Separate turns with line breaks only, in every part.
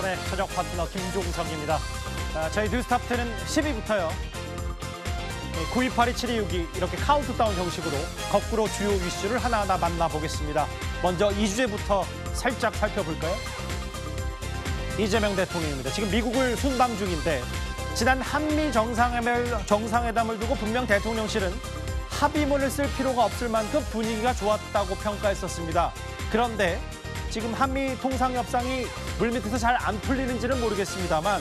여러분의 최적 파트너 김종석입니다. 저희 뉴스탑10은 10위부터요. 9282-7262 이렇게 카운트다운 형식으로 거꾸로 주요 이슈를 하나하나 만나보겠습니다. 먼저 이 주제부터 살짝 살펴볼까요? 이재명 대통령입니다. 지금 미국을 순방 중인데 지난 한미 정상회담을 두고 분명 대통령실은 합의문을 쓸 필요가 없을 만큼 분위기가 좋았다고 평가했었습니다. 그런데 지금 한미 통상협상이 물밑에서 잘 안 풀리는지는 모르겠습니다만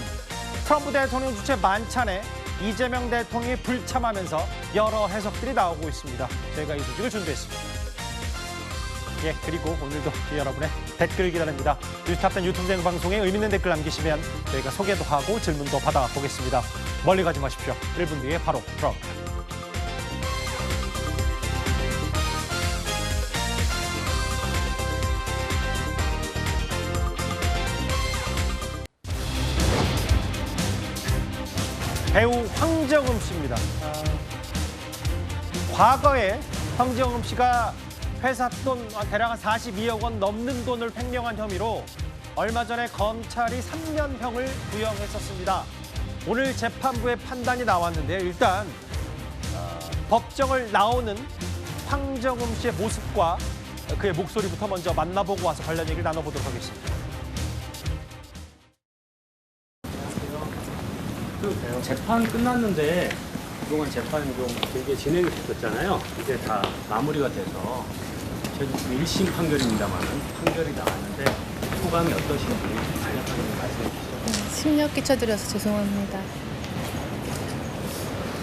트럼프 대통령 주최 만찬에 이재명 대통령이 불참하면서 여러 해석들이 나오고 있습니다. 저희가 이 소식을 준비했습니다. 예, 그리고 오늘도 여러분의 댓글 기다립니다. 뉴스탑10 유튜브 생방송에 의미 있는 댓글 남기시면 저희가 소개도 하고 질문도 받아보겠습니다. 멀리 가지 마십시오. 1분 뒤에 바로 돌아옵니다. 배우 황정음 씨입니다. 과거에 황정음 씨가 회사 돈 대략 42억 원 넘는 돈을 횡령한 혐의로 얼마 전에 검찰이 3년형을 구형했었습니다. 오늘 재판부의 판단이 나왔는데요. 일단 법정을 나오는 황정음 씨의 모습과 그의 목소리부터 먼저 만나보고 와서 관련 얘기를 나눠보도록 하겠습니다.
재판 끝났는데 그동안 재판이 좀 되게 진행이 됐었잖아요. 이제 다 마무리가 돼서 저희 지금 1심 판결입니다만 판결이 나왔는데 소감이 어떠신지 간략하게 말씀해 주시죠.
심력 끼쳐드려서 죄송합니다.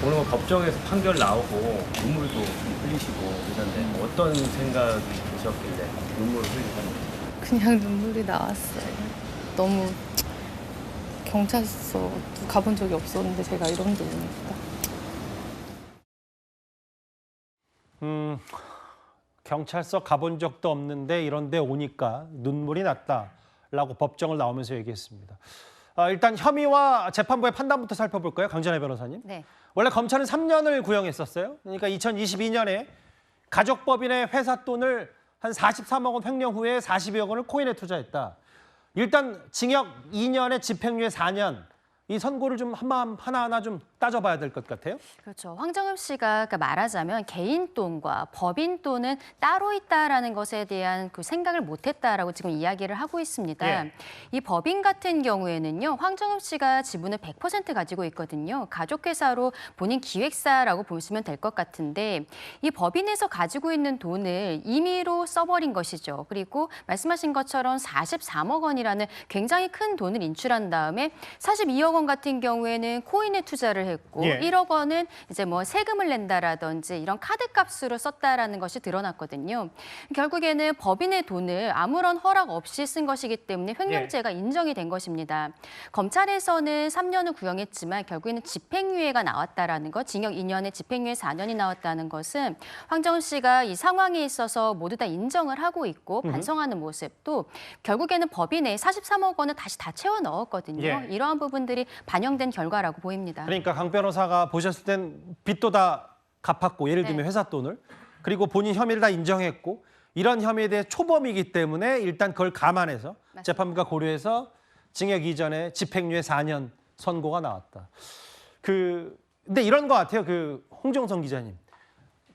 오늘 법정에서 판결 나오고 눈물도 좀 흘리시고 그러는데 어떤 생각이 드셨길래 눈물을 흘리셨는지.
그냥 눈물이 나왔어요. 너무 경찰서 가본 적이 없었는데 제가 이런 데 오니까.
경찰서 가본 적도 없는데 이런 데 오니까 눈물이 났다라고 법정을 나오면서 얘기했습니다. 일단 혐의와 재판부의 판단부터 살펴볼까요? 강전혜 변호사님.
네.
원래 검찰은 3년을 구형했었어요. 그러니까 2022년에 가족법인의 회사 돈을 한 43억 원 횡령 후에 42억 원을 코인에 투자했다. 일단 징역 2년에 집행유예 4년. 이 선고를 좀 하나하나 좀 따져봐야 될 것 같아요.
그렇죠. 황정음 씨가 말하자면 개인 돈과 법인 돈은 따로 있다라는 것에 대한 그 생각을 못했다라고 지금 이야기를 하고 있습니다.
예.
이 법인 같은 경우에는요, 황정음 씨가 지분을 100% 가지고 있거든요. 가족회사로 본인 기획사라고 보시면 될 것 같은데 이 법인에서 가지고 있는 돈을 임의로 써버린 것이죠. 그리고 말씀하신 것처럼 43억 원이라는 굉장히 큰 돈을 인출한 다음에 42억 원 같은 경우에는 코인에 투자를 했고
예.
1억 원은 이제 뭐 세금을 낸다라든지 이런 카드값으로 썼다라는 것이 드러났거든요. 결국에는 법인의 돈을 아무런 허락 없이 쓴 것이기 때문에 횡령죄가 인정이 된 것입니다. 검찰에서는 3년을 구형했지만 결국에는 집행유예가 나왔다라는 것, 징역 2년에 집행유예 4년이 나왔다는 것은 황정음 씨가 이 상황에 있어서 모두 다 인정을 하고 있고 반성하는 모습, 또 결국에는 법인에 43억 원을 다시 다 채워 넣었거든요.
예.
이러한 부분들이 반영된 결과라고 보입니다.
그러니까 강 변호사가 보셨을 땐 빚도 다 갚았고 예를 들면
네.
회사 돈을 그리고 본인 혐의를 다 인정했고 이런 혐의에 대해 초범이기 때문에 일단 그걸 감안해서
맞습니다.
재판부가 고려해서 징역 이전에 집행유예 4년 선고가 나왔다. 근데 이런 것 같아요. 홍정성 기자님.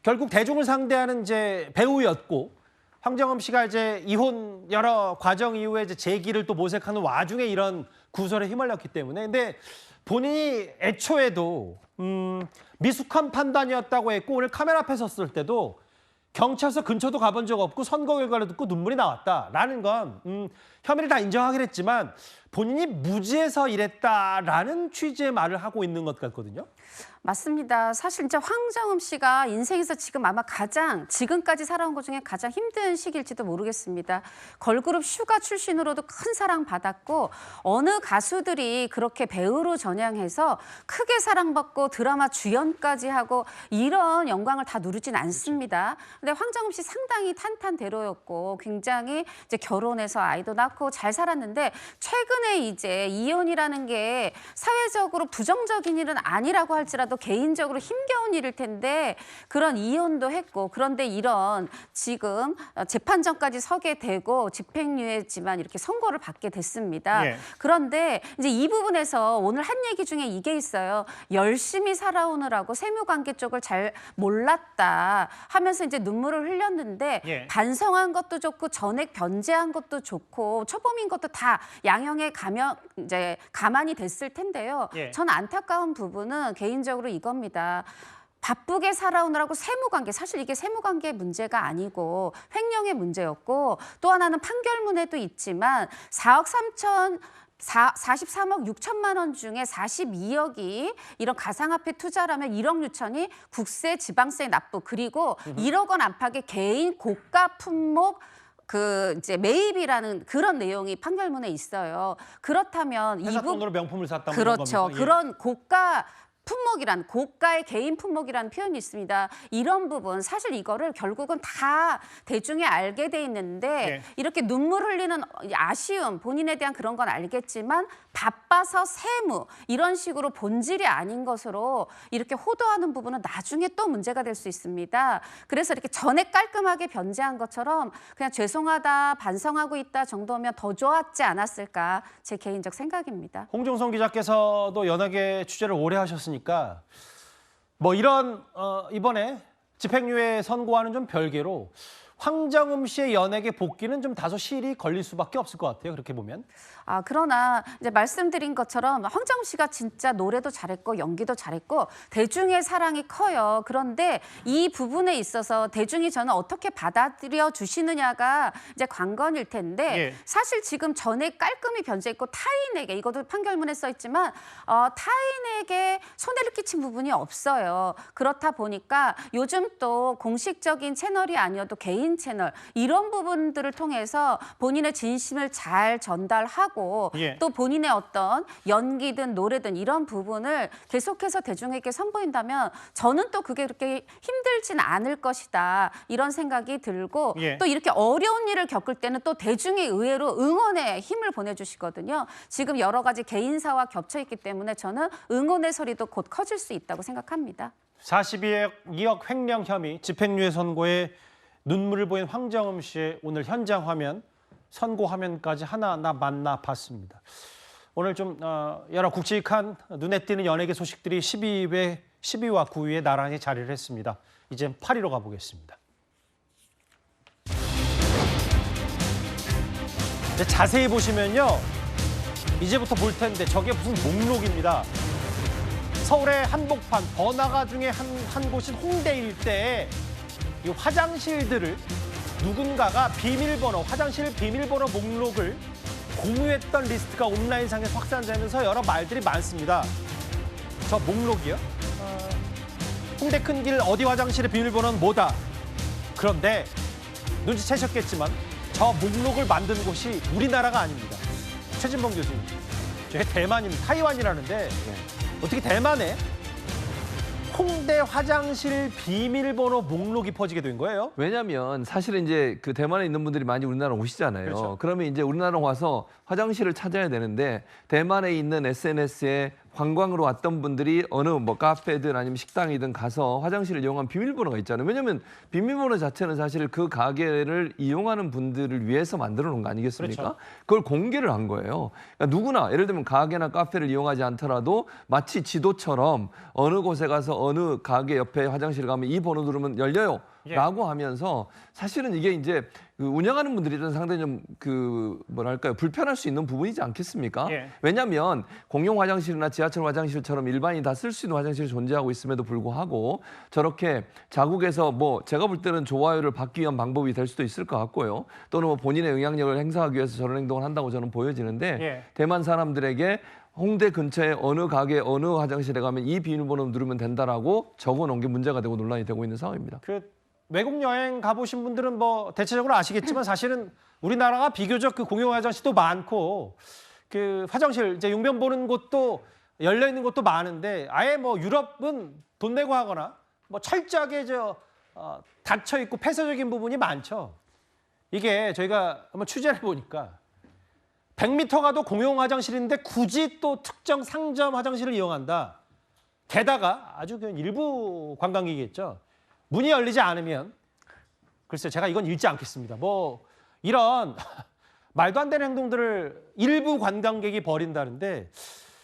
결국 대중을 상대하는 이제 배우였고 황정음 씨가 이제 이혼 여러 과정 이후에 이제 재기를 또 모색하는 와중에 이런 구설에 휘말렸기 때문에 근데 본인이 애초에도 미숙한 판단이었다고 했고 오늘 카메라 앞에 섰을 때도 경찰서 근처도 가본 적 없고 선거 결과를 듣고 눈물이 나왔다라는 건 혐의를 다 인정하긴 했지만 본인이 무지해서 이랬다라는 취지의 말을 하고 있는 것 같거든요.
맞습니다. 사실 이제 황정음 씨가 인생에서 지금 아마 지금까지 살아온 것 중에 가장 힘든 시기일지도 모르겠습니다. 걸그룹 슈가 출신으로도 큰 사랑 받았고 어느 가수들이 그렇게 배우로 전향해서 크게 사랑받고 드라마 주연까지 하고 이런 영광을 다 누리진 않습니다. 근데 황정음 씨 상당히 탄탄대로였고 굉장히 이제 결혼해서 아이도 낳고 잘 살았는데 최근에 이제 이혼이라는 게 사회적으로 부정적인 일은 아니라고 할지라도 너무나도 개인적으로 힘겨운 일일 텐데 그런 이혼도 했고 그런데 이런 지금 재판정까지 서게 되고 집행유예지만 이렇게 선고를 받게 됐습니다.
예.
그런데 이제 이 부분에서 오늘 한 얘기 중에 이게 있어요. 열심히 살아오느라고 세무관계 쪽을 잘 몰랐다 하면서 이제 눈물을 흘렸는데
예.
반성한 것도 좋고 전액 변제한 것도 좋고 초범인 것도 다 양형에 가면 이제 가만히 됐을 텐데요.
예.
전 안타까운 부분은 개인적으로 이겁니다. 바쁘게 살아오느라고 세무관계, 사실 이게 세무관계 문제가 아니고 횡령의 문제였고 또 하나는 판결문에도 있지만 43억 6천만 원 중에 42억이 이런 가상화폐 투자라면 1억 6천이 국세, 지방세 납부 그리고 1억 원 안팎의 개인 고가 품목 그 이제 매입이라는 그런 내용이 판결문에 있어요. 그렇다면
회사 돈으로 명품을 샀다.
그렇죠.
예.
그런 고가 품목이란 고가의 개인 품목이라는 표현이 있습니다. 이런 부분 사실 이거를 결국은 다 대중이 알게 돼 있는데
네.
이렇게 눈물 흘리는 아쉬움 본인에 대한 그런 건 알겠지만 바빠서 세무 이런 식으로 본질이 아닌 것으로 이렇게 호도하는 부분은 나중에 또 문제가 될 수 있습니다. 그래서 이렇게 전에 깔끔하게 변제한 것처럼 그냥 죄송하다 반성하고 있다 정도면 더 좋았지 않았을까 제 개인적 생각입니다.
홍종성 기자께서도 연예계 취재를 오래 하셨으니까 뭐 이런 이번에 집행유예 선고와는 좀 별개로 황정음 씨의 연예계 복귀는 좀 다소 시일이 걸릴 수밖에 없을 것 같아요. 그렇게 보면.
그러나 이제 말씀드린 것처럼 황정음 씨가 진짜 노래도 잘했고 연기도 잘했고 대중의 사랑이 커요. 그런데 이 부분에 있어서 대중이 저는 어떻게 받아들여 주시느냐가 이제 관건일 텐데
예.
사실 지금 전에 깔끔히 변제했고 타인에게 이것도 판결문에 써 있지만 타인에게 손해를 끼친 부분이 없어요. 그렇다 보니까 요즘 또 공식적인 채널이 아니어도 개인 채널 이런 부분들을 통해서 본인의 진심을 잘 전달하고
예.
또 본인의 어떤 연기든 노래든 이런 부분을 계속해서 대중에게 선보인다면 저는 또 그게 그렇게 힘들진 않을 것이다 이런 생각이 들고
예.
또 이렇게 어려운 일을 겪을 때는 또 대중이 의외로 응원의 힘을 보내주시거든요. 지금 여러 가지 개인사와 겹쳐 있기 때문에 저는 응원의 소리도 곧 커질 수 있다고 생각합니다.
42억 횡령 혐의 집행유예 선고에 눈물을 보인 황정음 씨의 오늘 현장 화면, 선고 화면까지 하나하나 만나봤습니다. 오늘 좀 여러 굵직한 눈에 띄는 연예계 소식들이 10위와 9위에 나란히 자리를 했습니다. 이제 8위로 가보겠습니다. 이제 자세히 보시면요. 이제부터 볼 텐데 저게 무슨 목록입니다. 서울의 한복판 번화가 중에 한 곳인 홍대 일대에 이 화장실들을 누군가가 화장실 비밀번호 목록을 공유했던 리스트가 온라인상에서 확산되면서 여러 말들이 많습니다. 저 목록이요? 홍대 큰 길 어디 화장실의 비밀번호는 뭐다. 그런데 눈치채셨겠지만 저 목록을 만든 곳이 우리나라가 아닙니다. 최진봉 교수님. 저게 대만입니다. 타이완이라는데 어떻게 대만에 홍대 화장실 비밀번호 목록이 퍼지게 된 거예요?
왜냐하면 사실은 이제 그 대만에 있는 분들이 많이 우리나라 오시잖아요.
그렇죠.
그러면 이제 우리나라 와서 화장실을 찾아야 되는데 대만에 있는 SNS에 관광으로 왔던 분들이 어느 뭐 카페든 아니면 식당이든 가서 화장실을 이용한 비밀번호가 있잖아요. 왜냐하면 비밀번호 자체는 사실 그 가게를 이용하는 분들을 위해서 만들어 놓은 거 아니겠습니까?
그렇죠.
그걸 공개를 한 거예요. 그러니까 누구나 예를 들면 가게나 카페를 이용하지 않더라도 마치 지도처럼 어느 곳에 가서 어느 가게 옆에 화장실 가면 이 번호 누르면 열려요.
예.
라고 하면서 사실은 이게 이제 그 운영하는 분들이 상당히 좀 뭐랄까요 불편할 수 있는 부분이지 않겠습니까?
예.
왜냐하면 공용 화장실이나 지하철 화장실처럼 일반인이 다 쓸 수 있는 화장실이 존재하고 있음에도 불구하고 저렇게 자국에서 뭐 제가 볼 때는 좋아요를 받기 위한 방법이 될 수도 있을 것 같고요. 또는 뭐 본인의 영향력을 행사하기 위해서 저런 행동을 한다고 저는 보여지는데
예.
대만 사람들에게 홍대 근처에 어느 가게 어느 화장실에 가면 이 비밀번호 누르면 된다라고 적어놓은 게 문제가 되고 논란이 되고 있는 상황입니다.
외국 여행 가보신 분들은 뭐 대체적으로 아시겠지만 사실은 우리나라가 비교적 그 공용 화장실도 많고 그 화장실 이제 용변 보는 곳도 열려 있는 곳도 많은데 아예 뭐 유럽은 돈 내고 하거나 뭐 철저하게 닫혀 있고 폐쇄적인 부분이 많죠. 이게 저희가 한번 취재를 해보니까 100m 가도 공용 화장실인데 굳이 또 특정 상점 화장실을 이용한다. 게다가 아주 그 일부 관광객이겠죠. 문이 열리지 않으면 글쎄요, 제가 이건 읽지 않겠습니다. 뭐 이런 말도 안 되는 행동들을 일부 관광객이 벌인다는데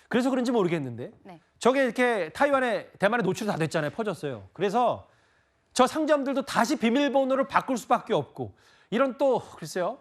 그래서 그런지 모르겠는데
네.
저게 이렇게 대만에 노출이 다 됐잖아요. 퍼졌어요. 그래서 저 상점들도 다시 비밀번호를 바꿀 수밖에 없고 이런 또 글쎄요.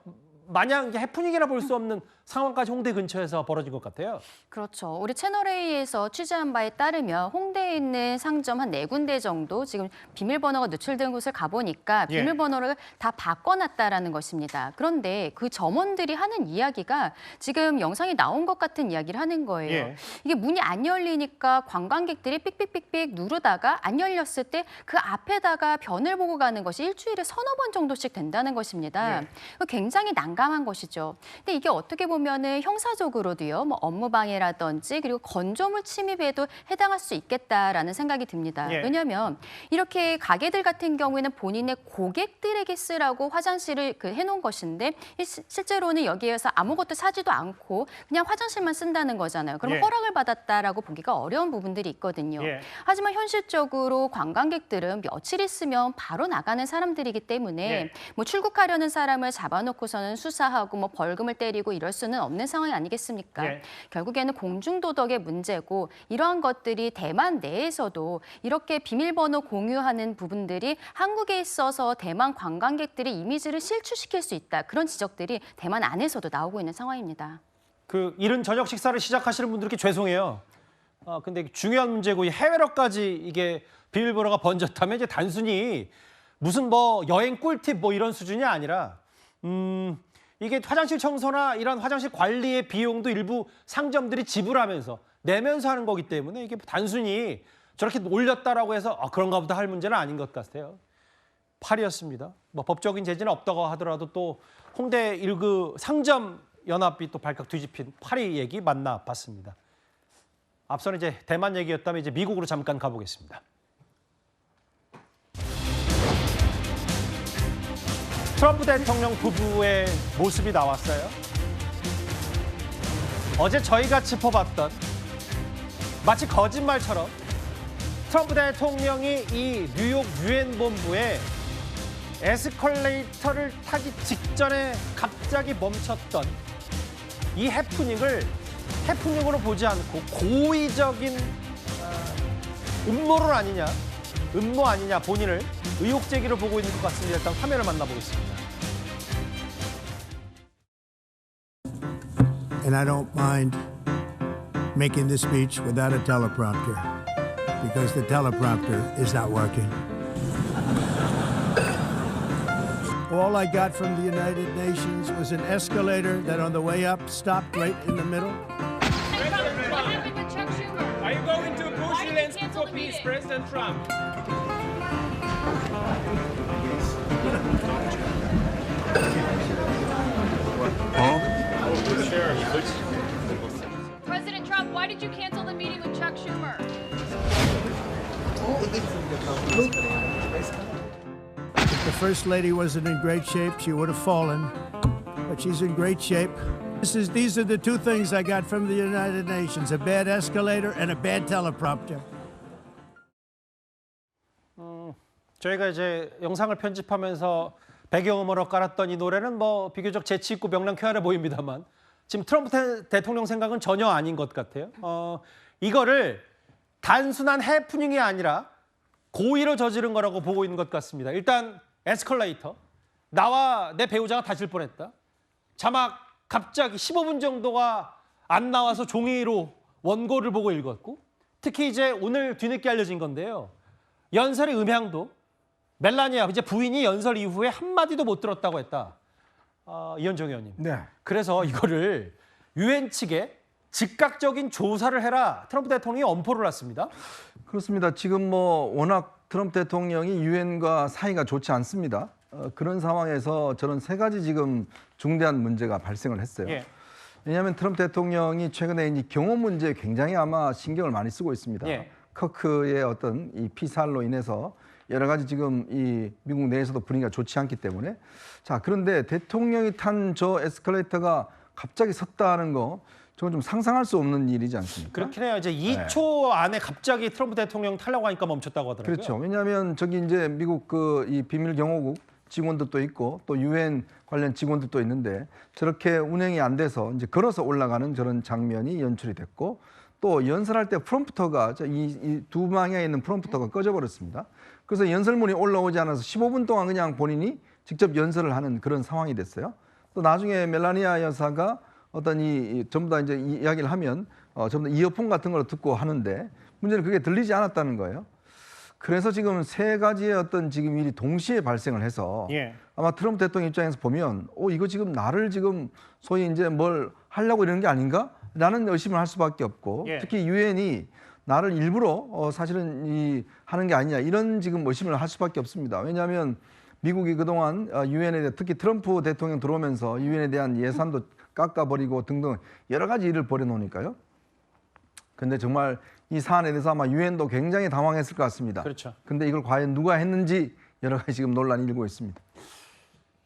마냥 해프닝이라 볼 수 없는 상황까지 홍대 근처에서 벌어진 것 같아요.
그렇죠. 우리 채널A에서 취재한 바에 따르면 홍대에 있는 상점 한 4군데 정도 지금 비밀번호가 노출된 곳을 가보니까
예.
비밀번호를 다 바꿔놨다라는 것입니다. 그런데 그 점원들이 하는 이야기가 지금 영상에 나온 것 같은 이야기를 하는 거예요.
예.
이게 문이 안 열리니까 관광객들이 삑삑삑삑 누르다가 안 열렸을 때 그 앞에다가 변을 보고 가는 것이 일주일에 서너 번 정도씩 된다는 것입니다.
예.
굉장히 난감한 것이죠. 근데 이게 어떻게 보면은 형사적으로도요, 뭐 업무방해라든지 그리고 건조물 침입에도 해당할 수 있겠다라는 생각이 듭니다.
예.
왜냐하면 이렇게 가게들 같은 경우에는 본인의 고객들에게 쓰라고 화장실을 해놓은 것인데 실제로는 여기에서 아무것도 사지도 않고 그냥 화장실만 쓴다는 거잖아요. 그럼
예.
허락을 받았다라고 보기가 어려운 부분들이 있거든요.
예.
하지만 현실적으로 관광객들은 며칠 있으면 바로 나가는 사람들이기 때문에
예.
뭐 출국하려는 사람을 잡아놓고서는 수사하고 뭐 벌금을 때리고 이럴 수는 없는 상황이 아니겠습니까?
예.
결국에는 공중도덕의 문제고 이러한 것들이 대만 내에서도 이렇게 비밀번호 공유하는 부분들이 한국에 있어서 대만 관광객들의 이미지를 실추시킬 수 있다. 그런 지적들이 대만 안에서도 나오고 있는 상황입니다.
그 이른 저녁 식사를 시작하시는 분들께 죄송해요. 근데 중요한 문제고 이 해외로까지 이게 비밀번호가 번졌다면 이제 단순히 무슨 뭐 여행 꿀팁 뭐 이런 수준이 아니라 이게 화장실 청소나 이런 화장실 관리의 비용도 일부 상점들이 지불하면서 내면서 하는 거기 때문에 이게 단순히 저렇게 올렸다라고 해서 그런가 보다 할 문제는 아닌 것 같아요. 8위였습니다. 뭐 법적인 제재는 없다고 하더라도 또 홍대 일그 상점 연합이 또 발칵 뒤집힌 8위 얘기 만나봤습니다. 앞서는 이제 대만 얘기였다면 이제 미국으로 잠깐 가보겠습니다. 트럼프 대통령 부부의 모습이 나왔어요. 어제 저희가 짚어봤던 마치 거짓말처럼 트럼프 대통령이 이 뉴욕 유엔 본부에 에스컬레이터를 타기 직전에 갑자기 멈췄던 이 해프닝을 해프닝으로 보지 않고 고의적인 음모 아니냐 본인을 의혹 제기로 보고 있는 것 같습니다. 일단 화면을 만나보겠습니다.
And I don't mind making this speech without a teleprompter because the teleprompter is not working. All I got from the United Nations was an escalator that on the way up stopped right in the middle.
Are you going to push Zelensky for peace, President Trump?
President Trump, why did you cancel the meeting with Chuck Schumer?
If the First Lady wasn't in great shape, she would have fallen. But she's in great shape. These are the two things I got from the United Nations, a bad escalator and a bad teleprompter.
저희가 이제 영상을 편집하면서 배경음악으로 깔았던 이 노래는 뭐 비교적 재치 있고 명랑쾌활해 보입니다만 지금 트럼프 대통령 생각은 전혀 아닌 것 같아요. 이거를 단순한 해프닝이 아니라 고의로 저지른 거라고 보고 있는 것 같습니다. 일단 에스컬레이터, 나와 내 배우자가 다칠 뻔했다. 자막 갑자기 15분 정도가 안 나와서 종이로 원고를 보고 읽었고 특히 이제 오늘 뒤늦게 알려진 건데요. 연설의 음향도 멜라니아 이제 부인이 연설 이후에 한마디도 못 들었다고 했다. 이현정 의원님.
네.
그래서 이거를 유엔 측에 즉각적인 조사를 해라. 트럼프 대통령이 엄포를 놨습니다.
그렇습니다. 지금 뭐 워낙 트럼프 대통령이 유엔과 사이가 좋지 않습니다. 그런 상황에서 저는 세 가지 지금 중대한 문제가 발생을 했어요.
예.
왜냐하면 트럼프 대통령이 최근에 이 경호 문제에 굉장히 아마 신경을 많이 쓰고 있습니다.
예.
커크의 어떤 이 피살로 인해서 여러 가지 지금 이 미국 내에서도 분위기가 좋지 않기 때문에 자 그런데 대통령이 탄 저 에스컬레이터가 갑자기 섰다는 거 저건 좀 상상할 수 없는 일이지 않습니까?
그렇긴 해요. 이제 2초 안에 갑자기 트럼프 대통령 타려고 하니까 멈췄다고 하더라고요.
그렇죠. 왜냐하면 저기 이제 미국 이 비밀 경호국 직원들도 있고 또 유엔 관련 직원들도 있는데 저렇게 운행이 안 돼서 이제 걸어서 올라가는 저런 장면이 연출이 됐고 또 연설할 때 프롬프터가 이 두 방향에 있는 프롬프터가 꺼져버렸습니다. 그래서 연설문이 올라오지 않아서 15분 동안 그냥 본인이 직접 연설을 하는 그런 상황이 됐어요. 또 나중에 멜라니아 여사가 어떤 전부 다 이제 이야기를 하면 전부 다 이어폰 같은 걸 듣고 하는데 문제는 그게 들리지 않았다는 거예요. 그래서 지금 세 가지의 어떤 지금 일이 동시에 발생을 해서 아마 트럼프 대통령 입장에서 보면 이거 지금 나를 지금 소위 이제 뭘 하려고 이러는 게 아닌가? 라는 의심을 할 수밖에 없고 특히 유엔이 나를 일부러 사실은 하는 게 아니냐 이런 지금 의심을 할 수밖에 없습니다. 왜냐하면 미국이 그동안 유엔에 대해 특히 트럼프 대통령 들어오면서 유엔에 대한 예산도 깎아버리고 등등 여러 가지 일을 벌여놓으니까요. 근데 정말 이 사안에 대해서 아마 유엔도 굉장히 당황했을 것 같습니다.
그렇죠.
근데 이걸 과연 누가 했는지 여러 가지 지금 논란이 일고 있습니다.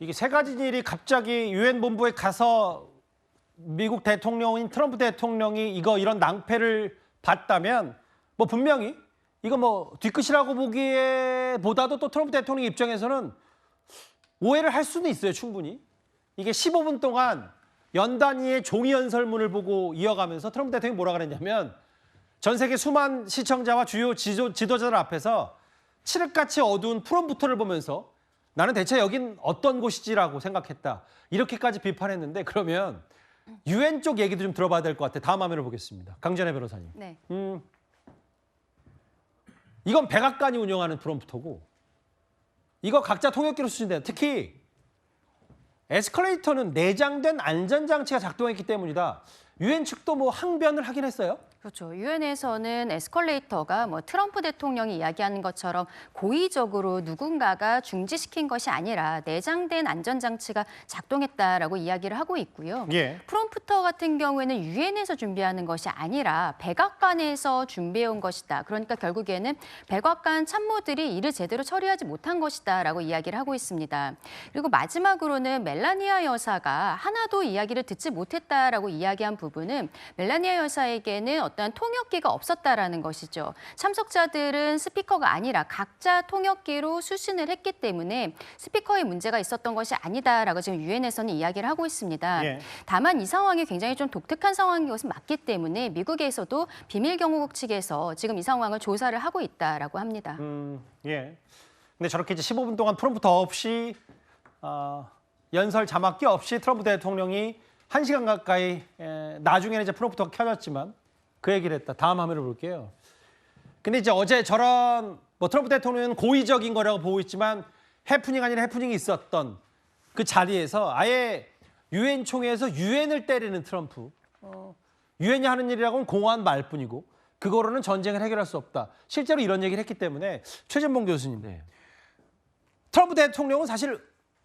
이게 세 가지 일이 갑자기 유엔 본부에 가서 미국 대통령인 트럼프 대통령이 이런 낭패를 봤다면 뭐 분명히 이거 뭐 뒤끝이라고 보기보다도 또 트럼프 대통령 입장에서는 오해를 할 수는 있어요, 충분히. 이게 15분 동안 연 단위의 종이 연설문을 보고 이어가면서 트럼프 대통령이 뭐라 그랬냐면 전 세계 수많은 시청자와 주요 지도자들 앞에서 칠흑같이 어두운 프롬프터를 보면서 나는 대체 여긴 어떤 곳이지라고 생각했다. 이렇게까지 비판했는데 그러면 유엔 쪽 얘기도 좀 들어봐야 될 것 같아요. 다음 화면을 보겠습니다. 강전혜 변호사님.
네.
이건 백악관이 운영하는 프롬프터고 이거 각자 통역기로 수신돼요. 특히 에스컬레이터는 내장된 안전장치가 작동했기 때문이다. 유엔 측도 뭐 항변을 하긴 했어요.
그렇죠. 유엔에서는 에스컬레이터가 뭐 트럼프 대통령이 이야기하는 것처럼 고의적으로 누군가가 중지시킨 것이 아니라 내장된 안전장치가 작동했다라고 이야기를 하고 있고요. 프롬프터 같은 경우에는 유엔에서 준비하는 것이 아니라 백악관에서 준비해온 것이다. 그러니까 결국에는 백악관 참모들이 일을 제대로 처리하지 못한 것이다라고 이야기를 하고 있습니다. 그리고 마지막으로는 멜라니아 여사가 하나도 이야기를 듣지 못했다라고 이야기한 부분은 멜라니아 여사에게는 어떠한 통역기가 없었다라는 것이죠. 참석자들은 스피커가 아니라 각자 통역기로 수신을 했기 때문에 스피커에 문제가 있었던 것이 아니다라고 지금 유엔에서는 이야기를 하고 있습니다. 다만 이 상황이 굉장히 좀 독특한 상황인 것은 맞기 때문에 미국에서도 비밀경호국 측에서 지금 이 상황을 조사를 하고 있다라고 합니다.
근데 저렇게 이제 15분 동안 프롬프터 없이 연설 자막기 없이 트럼프 대통령이 1시간 가까이 나중에는 이제 프롬프터가 켜졌지만 그 얘기를 했다. 다음 화면을 볼게요. 근데 이제 어제 저런 뭐 트럼프 대통령은 고의적인 거라고 보고 있지만 해프닝 아닌 해프닝이 있었던 그 자리에서 아예 유엔 총회에서 유엔을 때리는 트럼프. 유엔이 하는 일이라고는 공허한 말뿐이고 그거로는 전쟁을 해결할 수 없다. 실제로 이런 얘기를 했기 때문에 최전봉 교수님. 트럼프 대통령은 사실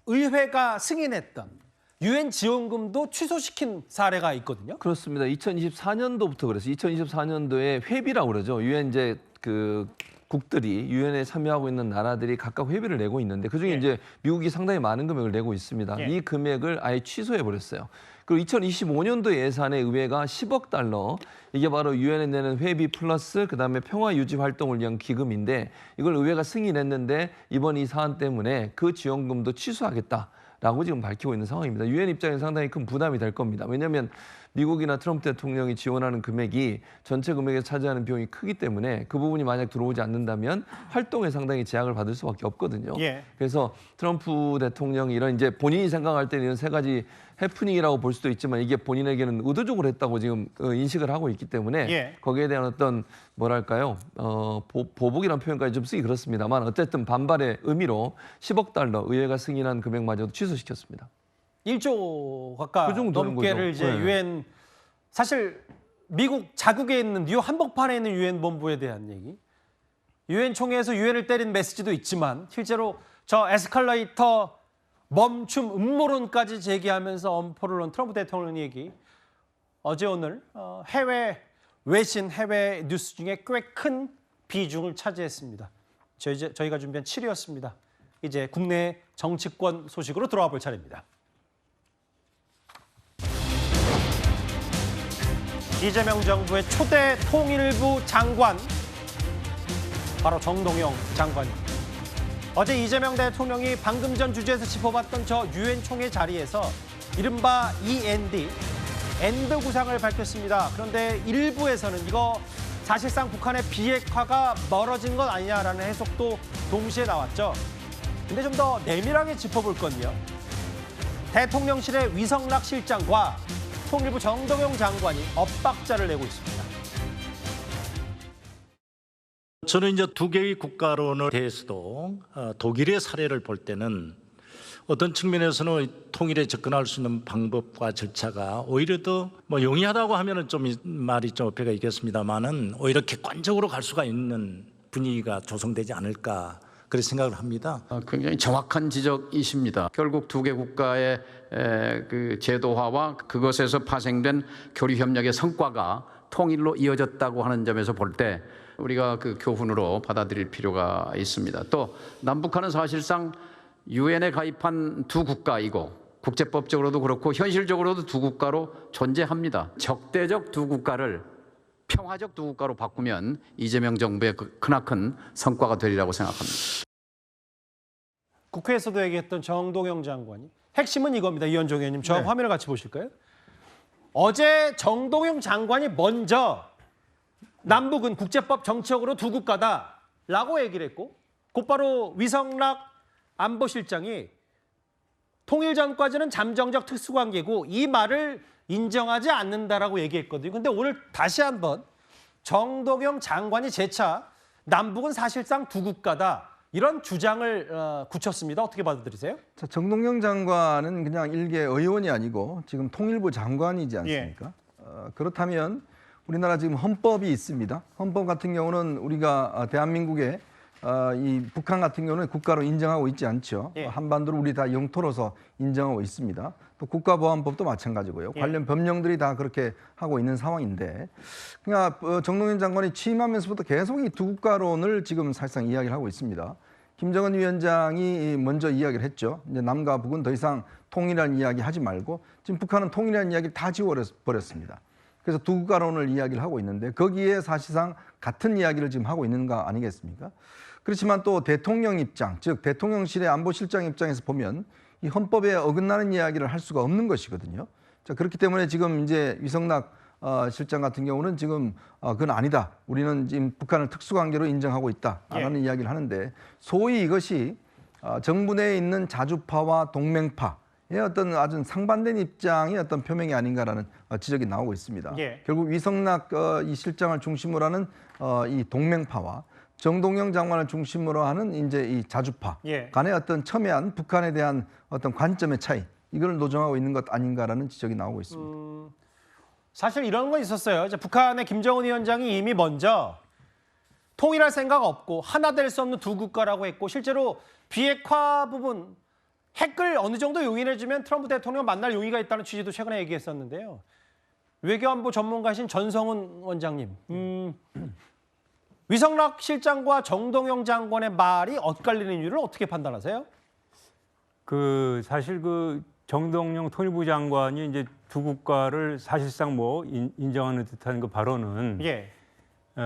의회가 승인했던 유엔 지원금도 취소시킨 사례가 있거든요.
그렇습니다. 2024년도부터 그래서 2024년도에 회비라고 그러죠. 유엔 이제 그 국들이 유엔에 참여하고 있는 나라들이 각각 회비를 내고 있는데 그중에 이제 미국이 상당히 많은 금액을 내고 있습니다. 이 금액을 아예 취소해 버렸어요. 그리고 2025년도 예산의 의회가 10억 달러 이게 바로 유엔에 내는 회비 플러스 그다음에 평화 유지 활동을 위한 기금인데 이걸 의회가 승인했는데 이번 이 사안 때문에 그 지원금도 취소하겠다. 라고 지금 밝히고 있는 상황입니다. 유엔 입장에서 상당히 큰 부담이 될 겁니다. 왜냐하면 미국이나 트럼프 대통령이 지원하는 금액이 전체 금액에서 차지하는 비용이 크기 때문에 그 부분이 만약 들어오지 않는다면 활동에 상당히 제약을 받을 수밖에 없거든요. 그래서 트럼프 대통령이 이런 이제 본인이 생각할 때는 이런 세 가지 해프닝이라고 볼 수도 있지만 이게 본인에게는 의도적으로 했다고 지금 인식을 하고 있기 때문에 거기에 대한 어떤 뭐랄까요 보복이라는 표현까지 좀 쓰기 그렇습니다만 어쨌든 반발의 의미로 10억 달러 의회가 승인한 금액마저도 취소시켰습니다.
1조 가까이
그 정도 되는
넘게를
거죠.
이제 유엔 사실 미국 자국에 있는 뉴욕 한복판에 있는 유엔 본부에 대한 얘기. 유엔 총회에서 유엔을 때린 메시지도 있지만 실제로 저 에스컬레이터 멈춤 음모론까지 제기하면서 엄포를 놓은 트럼프 대통령 얘기. 어제 오늘 해외 외신 해외 뉴스 중에 꽤 큰 비중을 차지했습니다. 저희가 준비한 7위였습니다. 이제 국내 정치권 소식으로 들어와 볼 차례입니다. 이재명 정부의 초대 통일부 장관, 바로 정동영 장관입니다. 어제 이재명 대통령이 방금 전 주제에서 짚어봤던 저 유엔 총회 자리에서 이른바 END, 엔드 구상을 밝혔습니다. 그런데 일부에서는 이거 사실상 북한의 비핵화가 멀어진 것 아니냐라는 해석도 동시에 나왔죠. 근데 좀 더 내밀하게 짚어볼 건요. 대통령실의 위성락 실장과 통일부 정동영 장관이 엇박자를 내고 있습니다.
저는 이제 두 개의 국가론에 대해서도 독일의 사례를 볼 때는 어떤 측면에서는 통일에 접근할 수 있는 방법과 절차가 오히려 더 용이하다고 하면은 좀 말이 좀 어폐가 있겠습니다만은 오히려 객관적으로 갈 수가 있는 분위기가 조성되지 않을까 그렇게 생각을 합니다.
굉장히 정확한 지적이십니다. 결국 두 개 국가의 그 제도화와 그것에서 파생된 교류 협력의 성과가 통일로 이어졌다고 하는 점에서 볼 때 우리가 그 교훈으로 받아들일 필요가 있습니다. 또 남북한은 사실상 유엔에 가입한 두 국가이고 국제법적으로도 그렇고 현실적으로도 두 국가로 존재합니다. 적대적 두 국가를 평화적 두 국가로 바꾸면 이재명 정부의 크나큰 성과가 되리라고 생각합니다.
국회에서도 얘기했던 정동영 장관이 핵심은 이겁니다. 이현종 의원님, 저 화면을 같이 보실까요? 어제 정동영 장관이 먼저 남북은 국제법 정치적으로 두 국가다라고 얘기를 했고 곧바로 위성락 안보실장이 통일 전까지는 잠정적 특수관계고 이 말을 인정하지 않는다라고 얘기했거든요. 근데 오늘 다시 한번 정동영 장관이 재차 남북은 사실상 두 국가다 이런 주장을 굳혔습니다. 어떻게 받아들이세요?
자, 정동영 장관은 그냥 일개 의원이 아니고 지금 통일부 장관이지 않습니까? 그렇다면 우리나라 지금 헌법이 있습니다. 헌법 같은 경우는 우리가 대한민국의 이 북한 같은 경우는 국가로 인정하고 있지 않죠. 한반도를 우리 다 영토로서 인정하고 있습니다. 또 국가보안법도 마찬가지고요. 관련 법령들이 다 그렇게 하고 있는 상황인데, 그러니까 정동영 장관이 취임하면서부터 계속 이 두 국가론을 지금 사실상 이야기를 하고 있습니다. 김정은 위원장이 먼저 이야기를 했죠. 이제 남과 북은 더 이상 통일이라는 이야기 하지 말고 지금 북한은 통일이라는 이야기를 다 지워버렸습니다. 그래서 두 국가론을 이야기를 하고 있는데 거기에 사실상 같은 이야기를 지금 하고 있는 거 아니겠습니까? 그렇지만 또 대통령 입장, 즉 대통령실의 안보실장 입장에서 보면 이 헌법에 어긋나는 이야기를 할 수가 없는 것이거든요. 자, 그렇기 때문에 지금 이제 위성락 실장 같은 경우는 지금 그건 아니다. 우리는 지금 북한을 특수관계로 인정하고 있다라는 이야기를 하는데 소위 이것이 정부 내에 있는 자주파와 동맹파의 어떤 아주 상반된 입장의 어떤 표명이 아닌가라는 지적이 나오고 있습니다. 결국 위성락 이 실장을 중심으로 하는 이 동맹파와 정동영 장관을 중심으로 하는 이제 이 자주파 간의 어떤 첨예한 북한에 대한 어떤 관점의 차이, 이걸 노정하고 있는 것 아닌가라는 지적이 나오고 있습니다.
사실 이런 건 있었어요. 이제 북한의 김정은 위원장이 이미 먼저 통일할 생각 없고 하나 될 수 없는 두 국가라고 했고 실제로 비핵화 부분 핵을 어느 정도 용인해주면 트럼프 대통령 만날 용의가 있다는 취지도 최근에 얘기했었는데요. 외교안보 전문가신 전성훈 원장님, 위성락 실장과 정동영 장관의 말이 엇갈리는 이유를 어떻게 판단하세요?
사실 정동영 통일부 장관이 이제 두 국가를 사실상 인정하는 듯한 그 발언은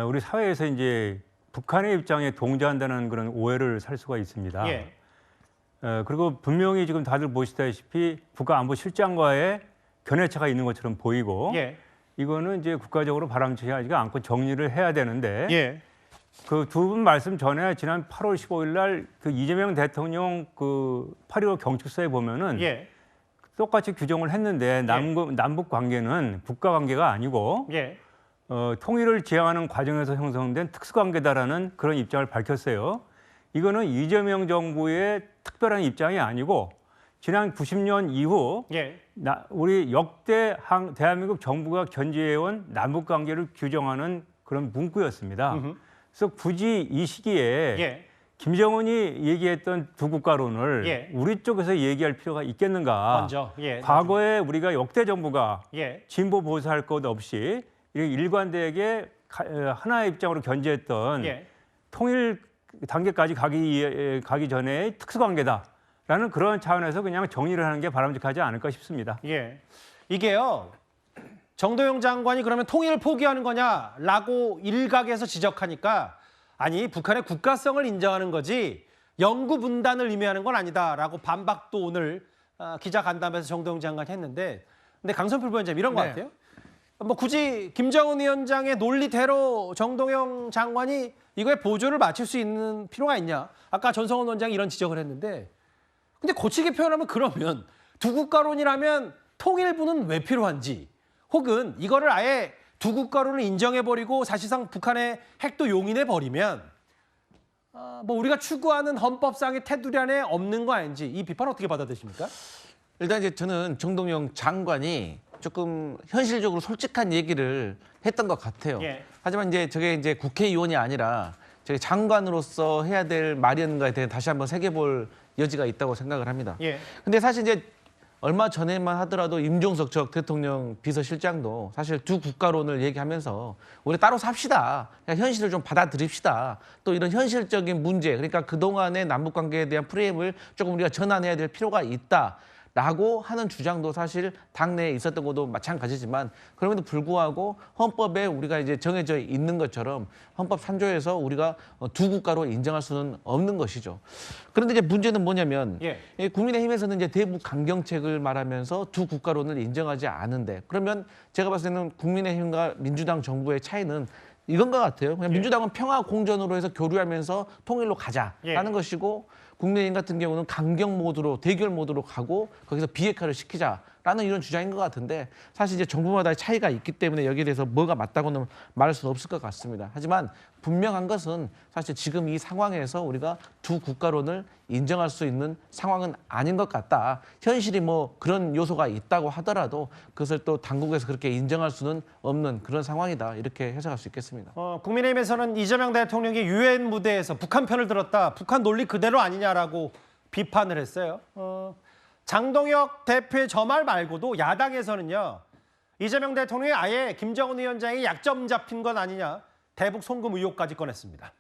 우리 사회에서 이제 북한의 입장에 동조한다는 그런 오해를 살 수가 있습니다. 그리고 분명히 지금 다들 보시다시피 국가안보실장과의 견해차가 있는 것처럼 보이고 이거는 이제 국가적으로 바람직하지가 않고 정리를 해야 되는데 그 두 분 말씀 전에 지난 8월 15일 날 그 이재명 대통령 그 8.15 경축사에 보면은 똑같이 규정을 했는데 남북 관계는 국가 관계가 아니고 통일을 지향하는 과정에서 형성된 특수관계다라는 그런 입장을 밝혔어요. 이거는 이재명 정부의 특별한 입장이 아니고 지난 90년 이후 우리 역대 대한민국 정부가 견지해온 남북 관계를 규정하는 그런 문구였습니다. 그래서 굳이 이 시기에 김정은이 얘기했던 두 국가론을 우리 쪽에서 얘기할 필요가 있겠는가. 과거에 우리가 역대 정부가 진보 보수할 것 없이 일관되게 하나의 입장으로 견지했던 통일 단계까지 가기 전에 특수관계다라는 그런 차원에서 그냥 정리를 하는 게 바람직하지 않을까 싶습니다.
이게요. 정도영 장관이 그러면 통일을 포기하는 거냐라고 일각에서 지적하니까 아니 북한의 국가성을 인정하는 거지 영구 분단을 의미하는 건 아니다라고 반박도 오늘 기자간담회에서 정도영 장관이 했는데 근데 강선필 부위원장님 이런 거
네.
같아요. 뭐 굳이 김정은 위원장의 논리대로 정동영 장관이 이거에 보조를 맞출 수 있는 필요가 있냐. 아까 전성원 원장이 이런 지적을 했는데 근데 고치게 표현하면 그러면 두 국가론이라면 통일부는 왜 필요한지 혹은 이거를 아예 두 국가론을 인정해버리고 사실상 북한의 핵도 용인해버리면 뭐 우리가 추구하는 헌법상의 테두리 안에 없는 거 아닌지 이 비판 어떻게 받아들이십니까?
일단 이제 저는 정동영 장관이 조금 현실적으로 솔직한 얘기를 했던 것 같아요.
예.
하지만 이제 저게 이제 국회의원이 아니라 저게 장관으로서 해야 될 말이었는가에 대해 다시 한번 새겨볼 여지가 있다고 생각을 합니다.
예.
근데 사실 이제 얼마 전에만 하더라도 임종석 전 대통령 비서실장도 사실 두 국가론을 얘기하면서 우리 따로 삽시다. 그냥 현실을 좀 받아들입시다. 또 이런 현실적인 문제, 그러니까 그동안의 남북관계에 대한 프레임을 조금 우리가 전환해야 될 필요가 있다. 라고 하는 주장도 사실 당내에 있었던 것도 마찬가지지만 그럼에도 불구하고 헌법에 우리가 이제 정해져 있는 것처럼 헌법 3조에서 우리가 두 국가로 인정할 수는 없는 것이죠. 그런데 이제 문제는 뭐냐면 국민의힘에서는 이제 대북 강경책을 말하면서 두 국가론을 인정하지 않은데 그러면 제가 봤을 때는 국민의힘과 민주당 정부의 차이는 이건 것 같아요. 그냥 민주당은 평화 공전으로 해서 교류하면서 통일로 가자라는 것이고 국민의힘 같은 경우는 강경 모드로 대결 모드로 가고 거기서 비핵화를 시키자라는 이런 주장인 것 같은데 사실 이제 정부마다 차이가 있기 때문에 여기에 대해서 뭐가 맞다고는 말할 수는 없을 것 같습니다. 하지만 분명한 것은 사실 지금 이 상황에서 우리가 두 국가론을 인정할 수 있는 상황은 아닌 것 같다. 현실이 뭐 그런 요소가 있다고 하더라도 그것을 또 당국에서 그렇게 인정할 수는 없는 그런 상황이다. 이렇게 해석할 수 있겠습니다.
국민의힘에서는 이재명 대통령이 유엔 무대에서 북한 편을 들었다. 북한 논리 그대로 아니냐라고 비판을 했어요. 장동혁 대표의 저 말 말고도 야당에서는요. 이재명 대통령이 아예 김정은 위원장이 약점 잡힌 건 아니냐. 대북 송금 의혹까지 꺼냈습니다.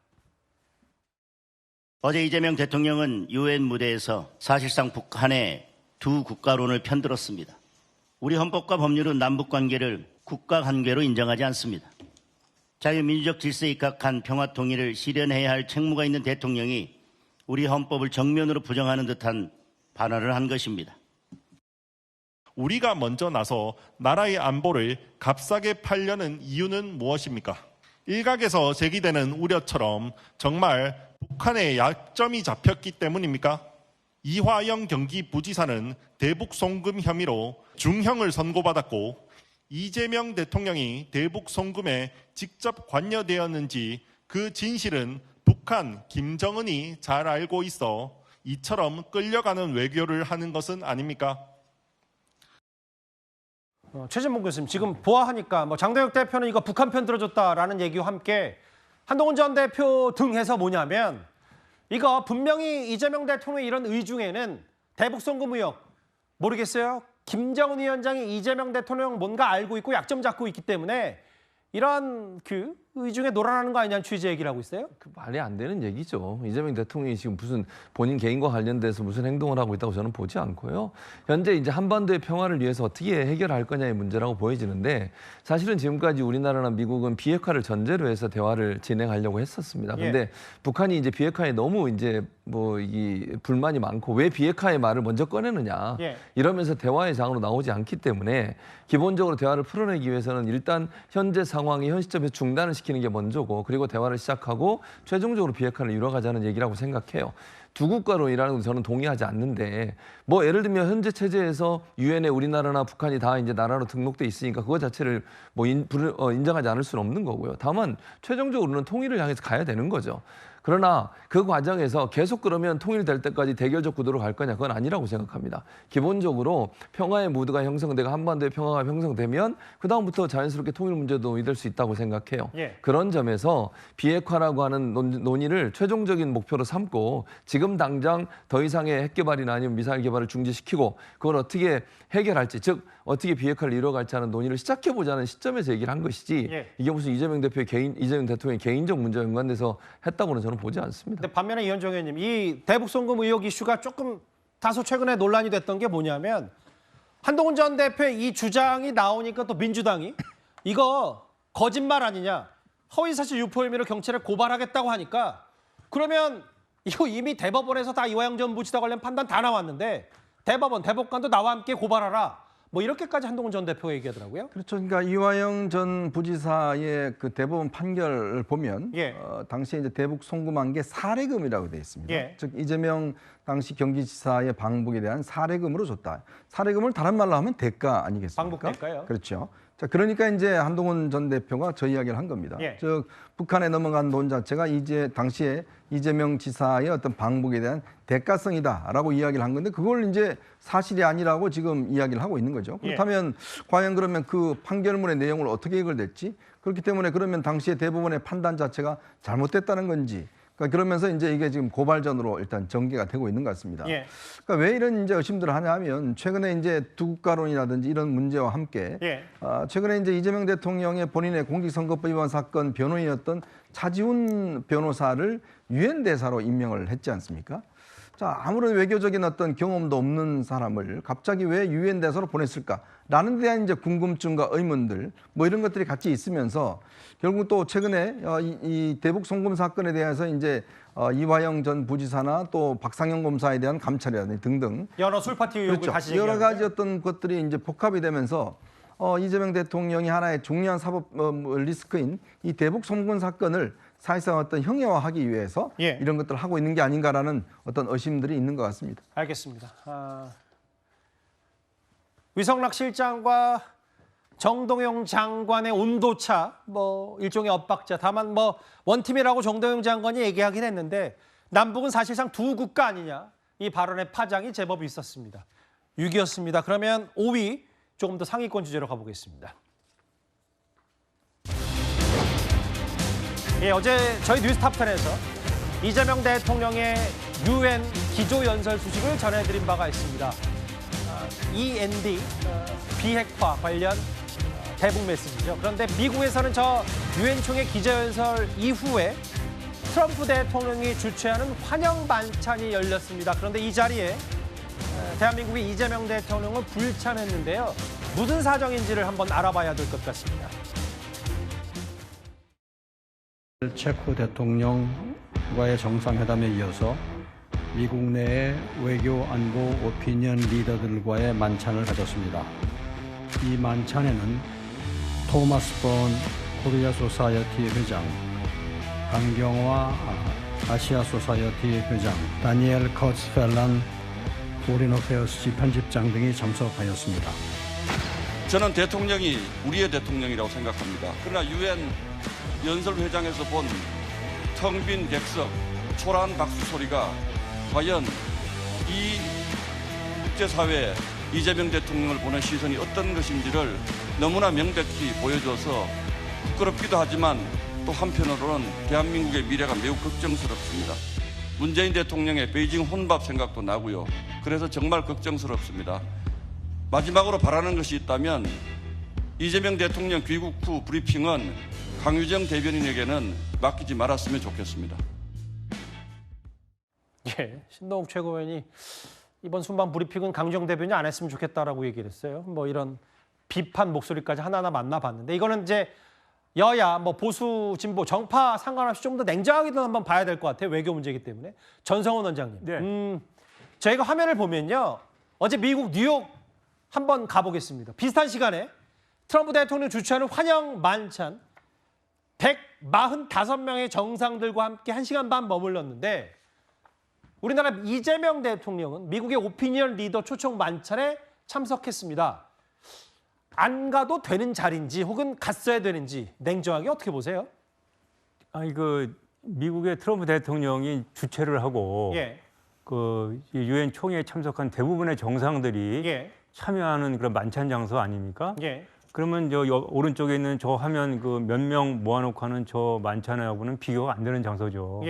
어제 이재명 대통령은 유엔 무대에서 사실상 북한의 두 국가론을 편들었습니다. 우리 헌법과 법률은 남북관계를 국가관계로 인정하지 않습니다. 자유민주적 질서에 입각한 평화 통일을 실현해야 할 책무가 있는 대통령이 우리 헌법을 정면으로 부정하는 듯한 발언을 한 것입니다.
우리가 먼저 나서 나라의 안보를 값싸게 팔려는 이유는 무엇입니까? 일각에서 제기되는 우려처럼 정말 북한의 약점이 잡혔기 때문입니까? 이화영 경기부지사는 대북 송금 혐의로 중형을 선고받았고 이재명 대통령이 대북 송금에 직접 관여되었는지 그 진실은 북한 김정은이 잘 알고 있어 이처럼 끌려가는 외교를 하는 것은 아닙니까?
최진봉 교수님 지금 보아하니까 뭐 장동혁 대표는 이거 북한 편 들어줬다라는 얘기와 함께 한동훈 전 대표 등 해서 뭐냐면 이거 분명히 이재명 대통령의 이런 의중에는 대북 송금 의혹 모르겠어요. 김정은 위원장이 이재명 대통령 뭔가 알고 있고 약점 잡고 있기 때문에 이런 그 의중에 놀아나는 거 아니냐는 취지의 얘기를 하고 있어요?
그 말이 안 되는 얘기죠. 이재명 대통령이 지금 무슨 본인 개인과 관련돼서 무슨 행동을 하고 있다고 저는 보지 않고요. 현재 이제 한반도의 평화를 위해서 어떻게 해결할 거냐의 문제라고 보여지는데 사실은 지금까지 우리나라나 미국은 비핵화를 전제로 해서 대화를 진행하려고 했었습니다. 근데 북한이 이제 비핵화에 너무 이제 뭐 이 불만이 많고 왜 비핵화의 말을 먼저 꺼내느냐 이러면서 대화의 장으로 나오지 않기 때문에 기본적으로 대화를 풀어내기 위해서는 일단 현재 상황이 현 시점에서 중단을 시키는 게 먼저고 그리고 대화를 시작하고 최종적으로 비핵화를 이뤄가자는 얘기라고 생각해요. 두 국가론이라는 건 저는 동의하지 않는데 뭐 예를 들면 현재 체제에서 유엔에 우리나라나 북한이 다 이제 나라로 등록돼 있으니까 그거 자체를 뭐 인정하지 않을 수는 없는 거고요. 다만 최종적으로는 통일을 향해서 가야 되는 거죠. 그러나 그 과정에서 계속 그러면 통일될 때까지 대결적 구도로 갈 거냐 그건 아니라고 생각합니다. 기본적으로 평화의 무드가 형성되고 한반도의 평화가 형성되면 그다음부터 자연스럽게 통일 문제도 논의될 수 있다고 생각해요. 그런 점에서 비핵화라고 하는 논의를 최종적인 목표로 삼고 지금 당장 더 이상의 핵 개발이나 아니면 미사일 개발을 중지시키고 그걸 어떻게 해결할지 즉 어떻게 비핵화를 이뤄갈지 하는 논의를 시작해보자는 시점에서 얘기를 한 것이지 이게 무슨 이재명 대통령의 개인적 문제와 연관돼서 했다고는 저는 보지 않습니다.
근데 반면에 이현정 의원님, 이 대북 송금 의혹 이슈가 조금 다소 최근에 논란이 됐던 게 뭐냐면 한동훈 전 대표의 이 주장이 나오니까 또 민주당이 이거 거짓말 아니냐, 허위사실 유포 혐의로 경찰에 고발하겠다고 하니까 그러면 이거 이미 대법원에서 다 이화영 전 부지사 관련 판단 다 나왔는데 대법원, 대법관도 나와 함께 고발하라. 뭐 이렇게까지 한동훈 전 대표가 얘기하더라고요.
그렇죠. 그러니까 이화영 전 부지사의 그 대법원 판결을 보면 당시에 이제 대북 송금한 게 사례금이라고 되어 있습니다. 즉 이재명 당시 경기지사의 방북에 대한 사례금으로 줬다. 사례금을 다른 말로 하면 대가 아니겠습니까?
방북 대가요.
그렇죠. 자, 그러니까 이제 한동훈 전 대표가 저 이야기를 한 겁니다. 즉 북한에 넘어간 돈 자체가 당시에 이재명 지사의 어떤 방북에 대한 대가성이다라고 이야기를 한 건데 그걸 이제 사실이 아니라고 지금 이야기를 하고 있는 거죠. 그렇다면 과연 그러면 그 판결문의 내용을 어떻게 해결됐지? 그렇기 때문에 그러면 당시에 대법원의 판단 자체가 잘못됐다는 건지. 그러니까 그러면서 이제 이게 지금 고발전으로 일단 전개가 되고 있는 것 같습니다. 그러니까 왜 이런 이제 의심들을 하냐면 최근에 이제 두 국가론이라든지 이런 문제와 함께 최근에 이제 이재명 대통령의 본인의 공직선거법 위반 사건 변호인이었던 차지훈 변호사를 유엔 대사로 임명을 했지 않습니까? 자, 아무런 외교적인 어떤 경험도 없는 사람을 갑자기 왜 유엔 대사로 보냈을까라는 데 대한 이제 궁금증과 의문들 뭐 이런 것들이 같이 있으면서 결국 또 최근에 이 대북 송금 사건에 대해서 이제 이화영 전 부지사나 또 박상영 검사에 대한 감찰이라든지 등등
여러 술파티 의혹을
그렇죠.
다시
여러 가지 어떤 것들이 이제 복합이 되면서 이재명 대통령이 하나의 중요한 사법 리스크인 이 대북 송금 사건을 사실상 어떤 형해화하기 위해서 이런 것들을 하고 있는 게 아닌가라는 어떤 의심들이 있는 것 같습니다.
알겠습니다. 위성락 실장과 정동영 장관의 온도차, 뭐 일종의 엇박자. 다만 뭐 원팀이라고 정동영 장관이 얘기하긴 했는데 남북은 사실상 두 국가 아니냐. 이 발언의 파장이 제법 있었습니다. 6위였습니다. 그러면 5위 조금 더 상위권 주제로 가보겠습니다. 어제 저희 뉴스탑10에서 이재명 대통령의 유엔 기조연설 소식을 전해드린 바가 있습니다. END, 비핵화 관련 대북 메시지죠. 그런데 미국에서는 저 유엔 총회 기자연설 이후에 트럼프 대통령이 주최하는 환영 만찬이 열렸습니다. 그런데 이 자리에 대한민국의 이재명 대통령은 불참했는데요. 무슨 사정인지를 한번 알아봐야 될 것 같습니다.
체코 대통령과의 정상회담에 이어서 미국 내의 외교 안보 오피니언 리더들과의 만찬을 가졌습니다. 이 만찬에는 토마스 본 코리아 소사이어티 회장, 강경화 아시아 소사이어티 회장, 다니엘 커츠펠란 포린 어페어스 편집장 등이 참석하였습니다.
저는 대통령이 우리의 대통령이라고 생각합니다. 그러나 유엔 연설회장에서 본 텅 빈 객석, 초라한 박수 소리가 과연 이 국제사회에 이재명 대통령을 보는 시선이 어떤 것인지를 너무나 명백히 보여줘서 부끄럽기도 하지만 또 한편으로는 대한민국의 미래가 매우 걱정스럽습니다. 문재인 대통령의 베이징 혼밥 생각도 나고요. 그래서 정말 걱정스럽습니다. 마지막으로 바라는 것이 있다면 이재명 대통령 귀국 후 브리핑은 강유정 대변인에게는 맡기지 말았으면 좋겠습니다.
신동욱 최고위원이 이번 순방 브리핑은 강유정 대변인이 안 했으면 좋겠다라고 얘기를 했어요. 뭐 이런 비판 목소리까지 하나하나 만나봤는데 이거는 이제 여야, 뭐 보수, 진보, 정파 상관없이 좀 더 냉정하게 한번 봐야 될 것 같아요. 외교 문제이기 때문에. 전성훈 원장님. 저희가 화면을 보면요. 어제 미국 뉴욕 한번 가보겠습니다. 비슷한 시간에 트럼프 대통령 주최하는 환영 만찬 145명의 정상들과 함께 1시간 반 머물렀는데 우리나라 이재명 대통령은 미국의 오피니언 리더 초청 만찬에 참석했습니다. 안 가도 되는 자리인지 혹은 갔어야 되는지 냉정하게 어떻게 보세요?
아니 미국의 트럼프 대통령이 주최를 하고 그 유엔 총회에 참석한 대부분의 정상들이 참여하는 그런 만찬 장소 아닙니까? 그러면 저 오른쪽에 있는 저 화면 그 몇 명 모아놓고 하는 저 만찬하고는 비교가 안 되는 장소죠.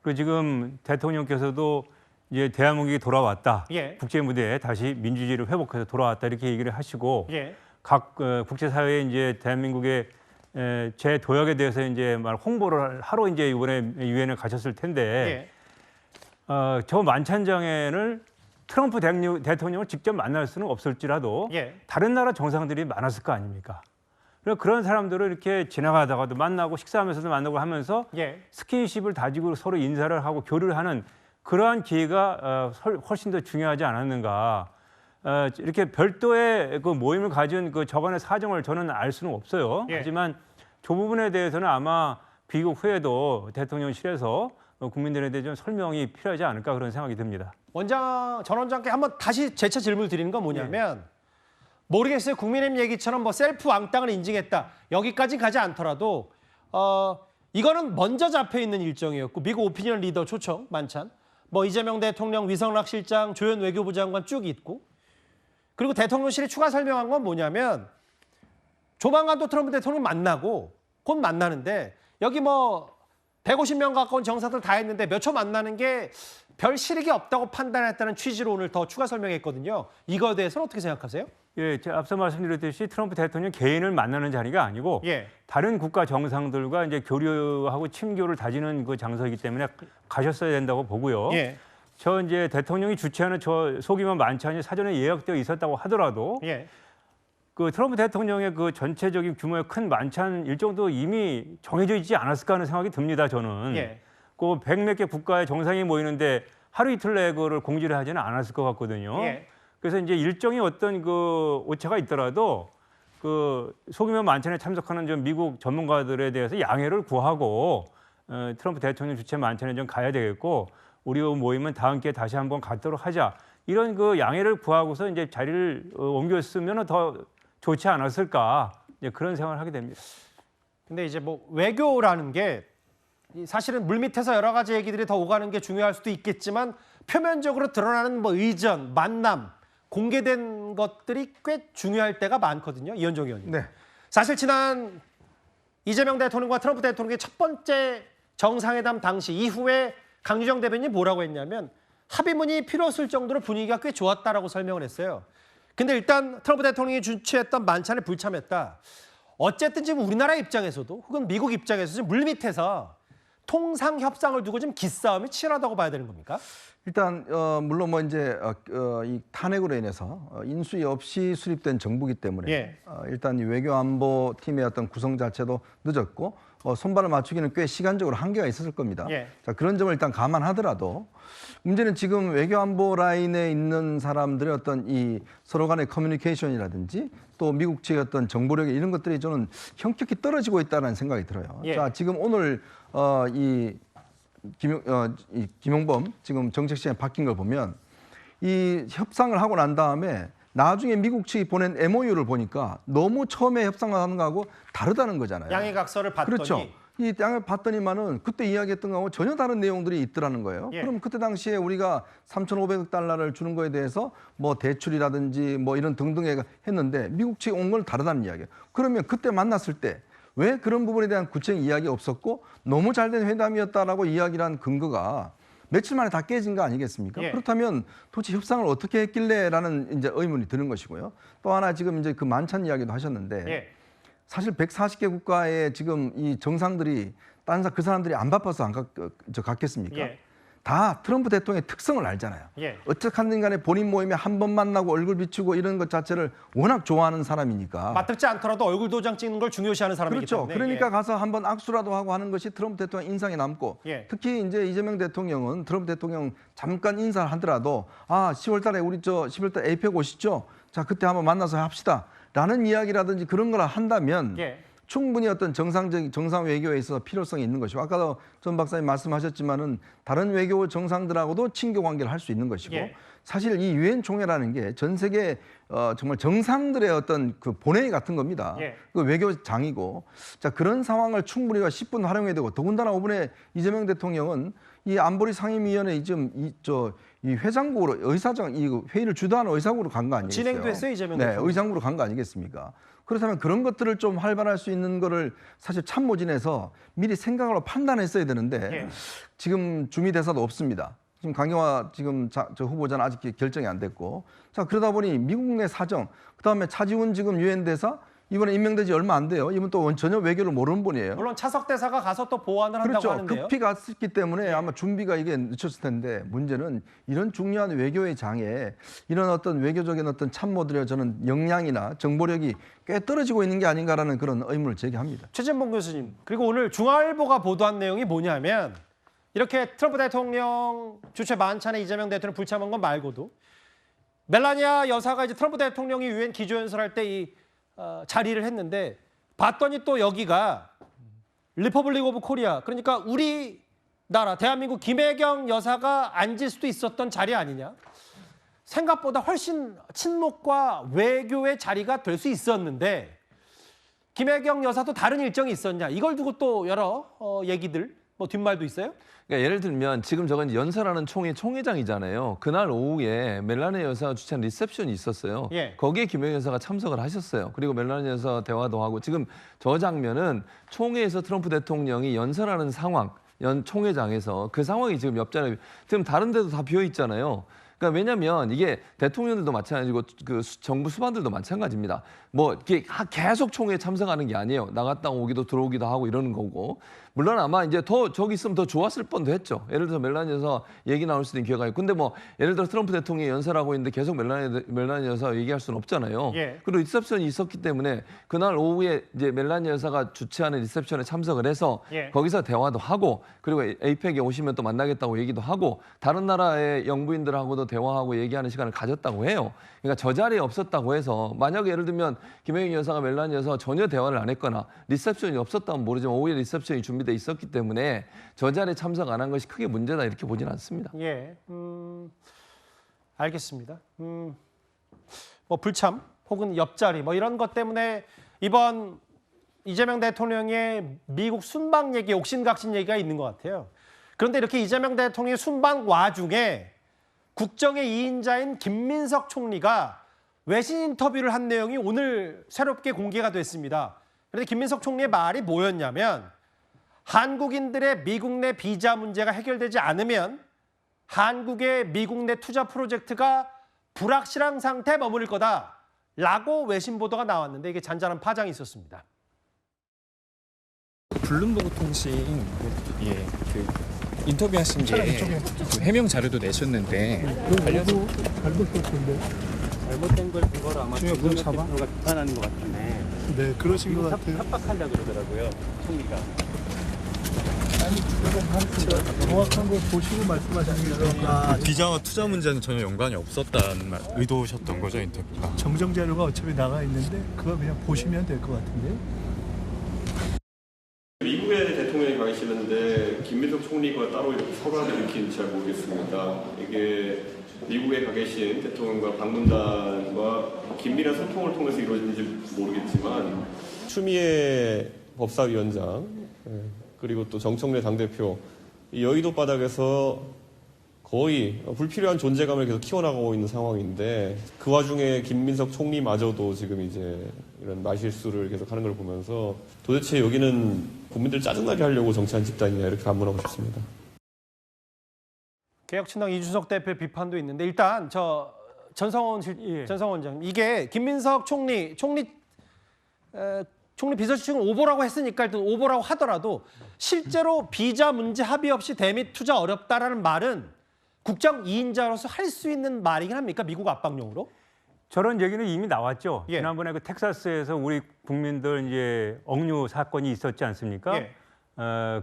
그 지금 대통령께서도 이제 대한민국이 돌아왔다. 국제 무대에 다시 민주주의를 회복해서 돌아왔다 이렇게 얘기를 하시고 각 국제사회에 이제 대한민국의 재도약에 대해서 이제 말 홍보를 하러 이제 이번에 유엔을 가셨을 텐데 저 만찬장에를
트럼프 대통령을 직접 만날 수는 없을지라도 다른 나라 정상들이 많았을 거 아닙니까? 그래서 그런 사람들을 이렇게 지나가다가도 만나고 식사하면서도 만나고 하면서 스킨십을 다지고 서로 인사를 하고 교류를 하는 그러한 기회가 훨씬 더 중요하지 않았는가. 이렇게 별도의 그 모임을 가진 그 저간의 사정을 저는 알 수는 없어요. 하지만 저 부분에 대해서는 아마 귀국 후에도 대통령실에서 국민들에 대해 좀 설명이 필요하지 않을까 그런 생각이 듭니다.
전 원장께 한번 다시 재차 질문을 드리는 건 뭐냐면 모르겠어요. 국민의힘 얘기처럼 뭐 셀프 왕따를 인증했다. 여기까지 가지 않더라도 이거는 먼저 잡혀 있는 일정이었고 미국 오피니언 리더 초청 만찬, 뭐 이재명 대통령, 위성락 실장, 조현 외교부 장관 쭉 있고 그리고 대통령실이 추가 설명한 건 뭐냐면 조만간 또 트럼프 대통령 만나고 곧 만나는데 여기 뭐 150명 가까운 정상들 다 했는데 몇 초 만나는 게 별 실익이 없다고 판단했다는 취지로 오늘 더 추가 설명했거든요. 이거에 대해서는 어떻게 생각하세요?
예, 제가 앞서 말씀드렸듯이 트럼프 대통령 개인을 만나는 자리가 아니고 다른 국가 정상들과 이제 교류하고 친교를 다지는 그 장소이기 때문에 가셨어야 된다고 보고요. 저 이제 대통령이 주최하는 저 소규모 만찬이 사전에 예약되어 있었다고 하더라도 그 트럼프 대통령의 그 전체적인 규모의 큰 만찬 일정도 이미 정해져 있지 않았을까 하는 생각이 듭니다. 저는. 그 100몇 개 국가의 정상이 모이는데 하루 이틀 내에 그걸 공지를 하지는 않았을 것 같거든요. 그래서 이제 일정이 어떤 그 오차가 있더라도 그 소규모 만찬에 참석하는 좀 미국 전문가들에 대해서 양해를 구하고 트럼프 대통령 주최 만찬에 좀 가야 되겠고 우리 모임은 다음 기회에 다시 한번 갖도록 하자. 이런 그 양해를 구하고서 이제 자리를 옮겼으면 더 좋지 않았을까. 이제 그런 생각을 하게 됩니다.
근데 이제 뭐 외교라는 게 사실은 물밑에서 여러 가지 얘기들이 더 오가는 게 중요할 수도 있겠지만 표면적으로 드러나는 뭐 의전, 만남, 공개된 것들이 꽤 중요할 때가 많거든요. 이현정 의원님. 사실 지난 이재명 대통령과 트럼프 대통령의 첫 번째 정상회담 당시 이후에 강유정 대변인이 뭐라고 했냐면 합의문이 필요 없을 정도로 분위기가 꽤 좋았다라고 설명을 했어요. 근데 일단 트럼프 대통령이 주최했던 만찬에 불참했다. 어쨌든 지금 우리나라 입장에서도 혹은 미국 입장에서 지금 물밑에서 통상 협상을 두고 지금 기싸움이 치열하다고 봐야 되는 겁니까?
일단 물론 뭐 이제 이 탄핵으로 인해서 인수위 없이 수립된 정부기 때문에 일단 이 외교안보 팀의 어떤 구성 자체도 늦었고 손발을 맞추기는 꽤 시간적으로 한계가 있었을 겁니다. 자, 그런 점을 일단 감안하더라도 문제는 지금 외교안보 라인에 있는 사람들의 어떤 이 서로 간의 커뮤니케이션이라든지 또 미국 측의 어떤 정보력 이런 것들이 저는 현격히 떨어지고 있다는 생각이 들어요. 자, 지금 오늘 김용범 지금 정책시장이 바뀐 걸 보면 이 협상을 하고 난 다음에 나중에 미국 측이 보낸 MOU를 보니까 너무 처음에 협상을 하는 거하고 다르다는 거잖아요.
양해각서를 봤더니.
그렇죠. 이 양해 봤더니만은 그때 이야기했던 거하고 전혀 다른 내용들이 있더라는 거예요. 그럼 그때 당시에 우리가 3,500억 달러를 주는 거에 대해서 뭐 대출이라든지 뭐 이런 등등에 했는데 미국 측이 온 건 다르다는 이야기예요. 그러면 그때 만났을 때 왜 그런 부분에 대한 구체적인 이야기 없었고 너무 잘된 회담이었다라고 이야기를 한 근거가 며칠 만에 다 깨진 거 아니겠습니까? 그렇다면 도대체 협상을 어떻게 했길래라는 이제 의문이 드는 것이고요. 또 하나 지금 이제 그 만찬 이야기도 하셨는데 사실 140개 국가의 지금 이 정상들이 딴 그 사람들이 안 바빠서 안 갔겠습니까? 다 트럼프 대통령의 특성을 알잖아요. 어떻게 하든 간에 본인 모임에 한 번 만나고 얼굴 비추고 이런 것 자체를 워낙 좋아하는 사람이니까.
맞듣지 않더라도 얼굴 도장 찍는 걸 중요시하는 사람이기 때문에.
그렇죠. 그러니까 가서 한번 악수라도 하고 하는 것이 트럼프 대통령 인상에 남고 특히 이제 이재명 대통령은 트럼프 대통령 잠깐 인사를 하더라도 10월 달에 우리 10월 달에 에이펙 오시죠? 자, 그때 한번 만나서 합시다. 라는 이야기라든지 그런 걸 한다면 충분히 어떤 정상 외교에 있어서 필요성이 있는 것이고 아까도 전 박사님 말씀하셨지만은 다른 외교 정상들하고도 친교 관계를 할 수 있는 것이고 사실 이 유엔 총회라는 게 전 세계 정말 정상들의 어떤 그 본회의 같은 겁니다. 그 외교장이고 자 그런 상황을 충분히 10분 활용해야 되고 더군다나 이번에 이재명 대통령은 이 안보리 상임위원회 지금 이 회장국으로 이 회의를 주도하는 의장국으로 간 거 아니겠어요?
진행도 했어요, 이재명 대통령.
네, 의장국으로 간 거 아니겠습니까? 그렇다면 그런 것들을 좀 활발할 수 있는 거를 사실 참모진에서 미리 생각하고 판단했어야 되는데 지금 주미대사도 없습니다. 지금 강경화 지금 저 후보자는 아직 결정이 안 됐고 자 그러다 보니 미국 내 사정 그다음에 차지훈 지금 유엔 대사 이번에 임명되지 얼마 안 돼요. 이분 또 전혀 외교를 모르는 분이에요.
물론 차석 대사가 가서 또 보완을 한다고
그렇죠.
하는데요.
급히 갔기 때문에 아마 준비가 이게 늦췄을 텐데 문제는 이런 중요한 외교의 장에 이런 어떤 외교적인 어떤 참모들의 저는 역량이나 정보력이 꽤 떨어지고 있는 게 아닌가라는 그런 의문을 제기합니다.
최진봉 교수님, 그리고 오늘 중앙일보가 보도한 내용이 뭐냐면 이렇게 트럼프 대통령 주최 만찬에 이재명 대통령 불참한 건 말고도 멜라니아 여사가 이제 트럼프 대통령이 유엔 기조연설할 때 이 자리를 했는데 봤더니 또 여기가 리퍼블릭 오브 코리아, 그러니까 우리나라 대한민국 김혜경 여사가 앉을 수도 있었던 자리 아니냐. 생각보다 훨씬 친목과 외교의 자리가 될 수 있었는데 김혜경 여사도 다른 일정이 있었냐. 이걸 두고 또 여러 얘기들, 뭐 뒷말도 있어요?
그러니까 예를 들면 지금 저건 연설하는 총회 총회장이잖아요. 그날 오후에 멜라니아 여사가 주최한 리셉션이 있었어요.
예.
거기에 김혜경 여사가 참석을 하셨어요. 그리고 멜라니아 여사 대화도 하고 지금 저 장면은 총회에서 트럼프 대통령이 연설하는 상황, 총회장에서 그 상황이 지금 옆자리에 지금 다른 데도 다 비어 있잖아요. 그러니까 왜냐하면 이게 대통령들도 마찬가지고 그 정부 수반들도 마찬가지입니다. 뭐 이렇게 계속 총회에 참석하는 게 아니에요. 나갔다 오기도 들어오기도 하고 이러는 거고. 물론 아마 이제 더 저기 있으면 더 좋았을 뻔도 했죠. 예를 들어서 멜라니아 여사 얘기 나올 수도 있는 기회가 있고. 근데 뭐 예를 들어 트럼프 대통령이 연설하고 있는데 계속 멜라니아 여사 얘기할 수는 없잖아요.
예.
그리고 리셉션이 있었기 때문에 그날 오후에 이제 멜라니아 여사가 주최하는 리셉션에 참석을 해서
예.
거기서 대화도 하고 그리고 에이펙에 오시면 또 만나겠다고 얘기도 하고 다른 나라의 영부인들하고도 대화하고 얘기하는 시간을 가졌다고 해요. 그러니까 저 자리에 없었다고 해서 만약에 예를 들면 김혜경 여사가 멜라니아 여사와 전혀 대화를 안 했거나 리셉션이 없었다면 모르지만 오후에 리셉션이 준비돼 있었기 때문에 저 자리에 참석 안 한 것이 크게 문제다 이렇게 보지는 않습니다.
예, 알겠습니다. 뭐 불참 혹은 옆자리 뭐 이런 것 때문에 이번 이재명 대통령의 미국 순방 얘기, 옥신각신 얘기가 있는 것 같아요. 그런데 이렇게 이재명 대통령의 순방 와중에 국정의 2인자인 김민석 총리가 외신 인터뷰를 한 내용이 오늘 새롭게 공개가 됐습니다. 그런데 김민석 총리의 말이 뭐였냐면 한국인들의 미국 내 비자 문제가 해결되지 않으면 한국의 미국 내 투자 프로젝트가 불확실한 상태에 머무를 거다라고 외신 보도가 나왔는데 이게 잔잔한 파장이 있었습니다.
블룸버그 통신 그 인터뷰하신 게 그 해명 자료도 내셨는데
잘못된 걸 근거로 아마 김정은 대통령가 비판하는 것 같은데.
네, 그러신 것 같아요.
협박하려고 그러더라고요, 총리가.
정확한 걸 보시고 말씀하시는 거니까
비자와 투자 문제는 전혀 연관이 없었다는 의도셨던 거죠, 인터뷰가?
정정 자료가 어차피 나가 있는데 그거 그냥 보시면 될 것 같은데요.
미국에 대통령이 가 계시는데 김민석 총리가 따로 이렇게 서로를 일으키는지 잘 모르겠습니다. 이게 미국에 가 계신 대통령과 방문단과 긴밀한 소통을 통해서 이루어진지 모르겠지만 추미애 법사위원장 그리고 또 정청래 당대표 이 여의도 바닥에서 거의 불필요한 존재감을 계속 키워나가고 있는 상황인데 그 와중에 김민석 총리마저도 지금 이제 이런 말실수를 계속 하는 걸 보면서 도대체 여기는 국민들 짜증나게 하려고 정치한 집단이냐 이렇게 반문하고 싶습니다.
개혁신당 이준석 대표의 비판도 있는데 일단 저 전성원 원장님 이게 김민석 총리 비서실장은 오보라고 했으니까 일단 오보라고 하더라도 실제로 비자 문제 합의 없이 대미 투자 어렵다라는 말은 국정 2인자로서 할 수 있는 말이긴 합니까? 미국 압박용으로?
저런 얘기는 이미 나왔죠.
예.
지난번에 그 텍사스에서 우리 국민들 이제 억류 사건이 있었지 않습니까?
예.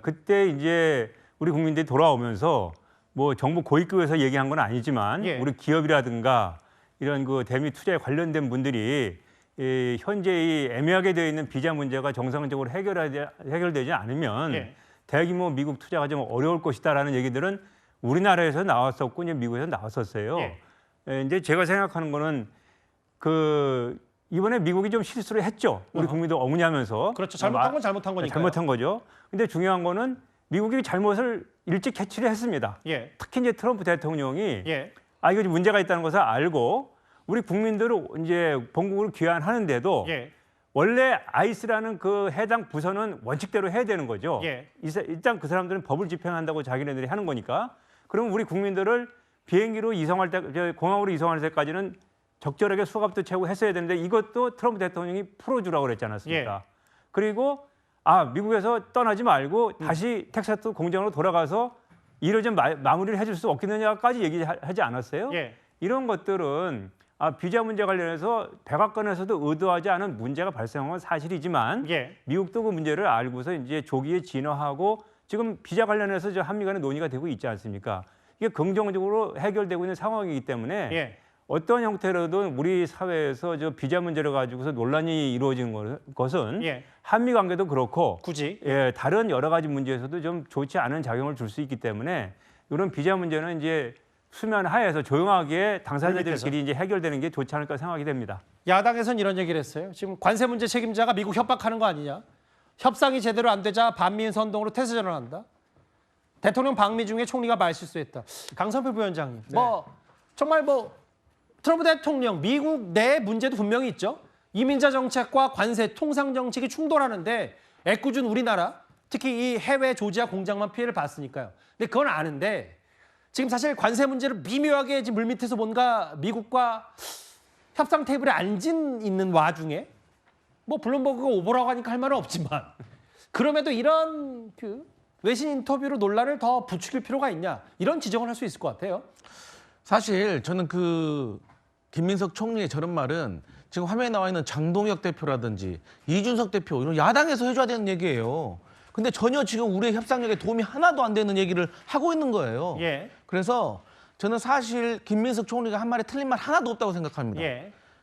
그때 이제 우리 국민들이 돌아오면서 뭐 정부 고위급에서 얘기한 건 아니지만
예.
우리 기업이라든가 이런 그 대미 투자에 관련된 분들이 이 현재 이 애매하게 되어 있는 비자 문제가 정상적으로 해결되지 않으면
예.
대규모 미국 투자가 좀 어려울 것이다라는 얘기들은 우리나라에서 나왔었고 이제 미국에서 나왔었어요.
예.
이제 제가 생각하는 거는 그 이번에 미국이 좀 실수를 했죠. 우리 국민들 어머니하면서.
그렇죠. 잘못한 건 잘못한 거니까요.
잘못한 거죠. 근데 중요한 거는 미국이 잘못을 일찍 캐치를 했습니다.
예.
특히 이제 트럼프 대통령이
예.
이거 문제가 있다는 것을 알고 우리 국민들을 이제 본국으로 귀환하는데도
예.
원래 아이스라는 그 해당 부서는 원칙대로 해야 되는 거죠.
예.
일단 그 사람들은 법을 집행한다고 자기네들이 하는 거니까. 그럼 우리 국민들을 비행기로 이송할 때, 공항으로 이송할 때까지는 적절하게 수갑도 채우고 했어야 되는데 이것도 트럼프 대통령이 풀어주라고 그랬지 않았습니까? 그리고 미국에서 떠나지 말고 다시 텍사스 공장으로 돌아가서 일을 좀 마무리를 해줄 수 없겠느냐까지 얘기하지 않았어요? 이런 것들은 비자 문제 관련해서 백악관에서도 의도하지 않은 문제가 발생한 건 사실이지만 미국도 그 문제를 알고서 이제 조기에 진화하고 지금 비자 관련해서 한미 간의 논의가 되고 있지 않습니까? 이게 긍정적으로 해결되고 있는 상황이기 때문에 어떤 형태로든 우리 사회에서 비자 문제를 가지고서 논란이 이루어진 것은 한미 관계도 그렇고 굳이 다른 여러 가지 문제에서도 좀 좋지 않은 작용을 줄 수 있기 때문에 이런 비자 문제는 이제 수면 하에서 조용하게 당사자들끼리 이제 해결되는 게 좋지 않을까 생각이 됩니다.
야당에서는 이런 얘기를 했어요. 지금 관세 문제 책임자가 미국 협박하는 거 아니냐? 협상이 제대로 안 되자 반미인 선동으로 태세 전환한다. 대통령 방미 중에 총리가 말실수했다. 강선표 부위원장님, 정말 트럼프 대통령 미국 내 문제도 분명히 있죠. 이민자 정책과 관세 통상 정책이 충돌하는데 애꿎은 우리나라, 특히 이 해외 조지아 공장만 피해를 봤으니까요. 근데 그건 아는데 지금 사실 관세 문제를 미묘하게 지금 물밑에서 뭔가 미국과 협상 테이블에 앉은 있는 와중에 블룸버그가 오보라고 하니까 할 말은 없지만 그럼에도 이런 외신 인터뷰로 논란을 더 부추길 필요가 있냐 이런 지적을 할 수 있을 것 같아요.
사실 저는 김민석 총리의 저런 말은 지금 화면에 나와 있는 장동혁 대표라든지 이준석 대표 이런 야당에서 해줘야 되는 얘기예요. 근데 전혀 지금 우리의 협상력에 도움이 하나도 안 되는 얘기를 하고 있는 거예요. 그래서 저는 사실 김민석 총리가 한 말에 틀린 말 하나도 없다고 생각합니다.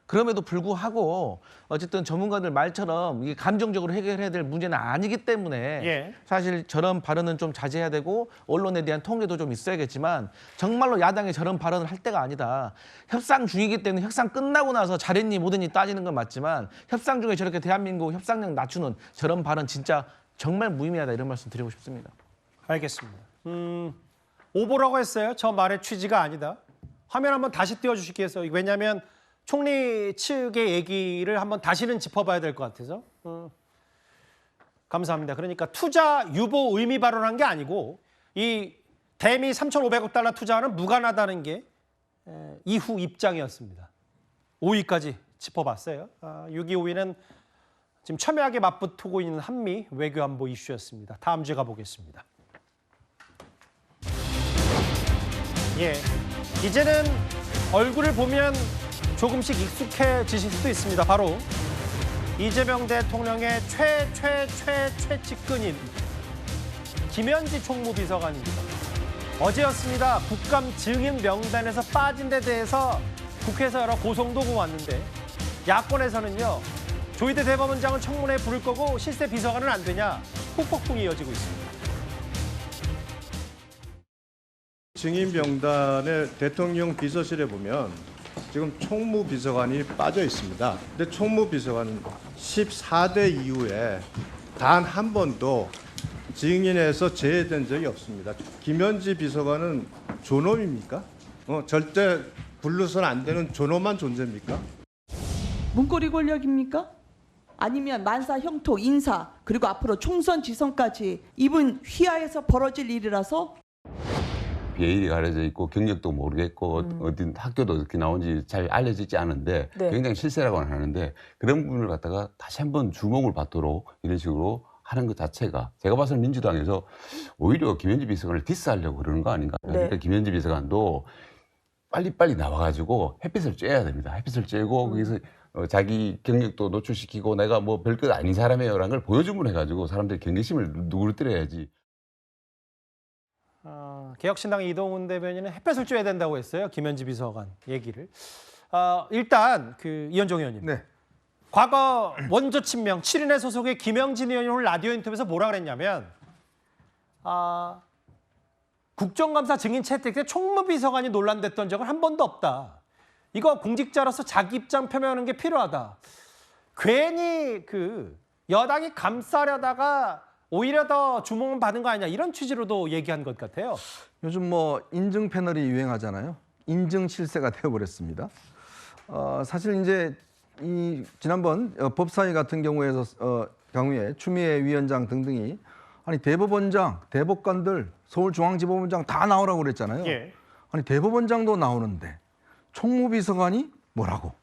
그럼에도 불구하고 어쨌든 전문가들 말처럼 이게 감정적으로 해결해야 될 문제는 아니기 때문에 사실 저런 발언은 좀 자제해야 되고 언론에 대한 통제도 좀 있어야겠지만 정말로 야당이 저런 발언을 할 때가 아니다. 협상 중이기 때문에 협상 끝나고 나서 잘했니 못했니 따지는 건 맞지만 협상 중에 저렇게 대한민국 협상력 낮추는 저런 발언 진짜 정말 무의미하다 이런 말씀 드리고 싶습니다.
알겠습니다. 오보라고 했어요. 저 말의 취지가 아니다. 화면 한번 다시 띄워주시겠어요? 왜냐하면 총리 측의 얘기를 한번 다시는 짚어봐야 될 것 같아서. 감사합니다. 그러니까 투자 유보 의미 발언한 게 아니고 이 대미 3,500억 달러 투자는 무관하다는 게 이후 입장이었습니다. 5위까지 짚어봤어요. 6위, 5위는 지금 첨예하게 맞붙고 있는 한미 외교안보 이슈였습니다. 다음 주에 가보겠습니다. 이제는 얼굴을 보면 조금씩 익숙해지실 수도 있습니다. 바로 이재명 대통령의 최측근인 김현지 총무비서관입니다. 어제였습니다. 국감 증인 명단에서 빠진 데 대해서 국회에서 여러 고성도 오고 왔는데 야권에서는요. 조희대 대법원장은 청문회에 부를 거고 실세 비서관은 안 되냐 후폭풍이 이어지고 있습니다.
증인 명단에 대통령 비서실에 보면 지금 총무비서관이 빠져 있습니다. 근데 총무비서관은 14대 이후에 단 한 번도 증인에서 제외된 적이 없습니다. 김현지 비서관은 존엄입니까? 절대 불러서는 안 되는 존엄한 존재입니까?
문고리 권력입니까? 아니면 만사 형통 인사 그리고 앞으로 총선 지선까지 이분 휘하에서 벌어질 일이라서
비일이 가려져 있고 경력도 모르겠고 어딘 학교도 어떻게 나온지 잘 알려지지 않은데 굉장히 실세라고는 하는데 그런 부분을 갖다가 다시 한번 주목을 받도록 이런 식으로 하는 것 자체가 제가 봐서는 민주당에서 오히려 김현지 비서관을 디스하려고 그러는 거 아닌가. 그러니까 김현지 비서관도 빨리빨리 나와가지고 햇빛을 쬐야 됩니다. 햇빛을 쬐고 거기서 자기 경력도 노출시키고 내가 뭐 별것 아닌 사람이에요라는 걸 보여주면 해가지고 사람들이 경계심을 누그러뜨려야지.
개혁신당 이동훈 대변인은 햇볕을 쬐야 된다고 했어요. 김현지 비서관 얘기를. 일단 이현종 의원님. 과거 원조 친명 7인회 소속의 김영진 의원이 오늘 라디오 인터뷰에서 뭐라 그랬냐면 국정감사 증인 채택 때 총무비서관이 논란됐던 적은 한 번도 없다. 이거 공직자로서 자기 입장 표명하는 게 필요하다. 괜히 여당이 감싸려다가 오히려 더 주목을 받은 거 아니냐 이런 취지로도 얘기한 것 같아요.
요즘 인증 패널이 유행하잖아요. 인증 실세가 되어버렸습니다. 사실 이제 지난번 법사위 같은 경우에 추미애 위원장 등등이 아니 대법원장, 대법관들, 서울중앙지법원장 다 나오라고 그랬잖아요. 아니 대법원장도 나오는데 총무비서관이 뭐라고?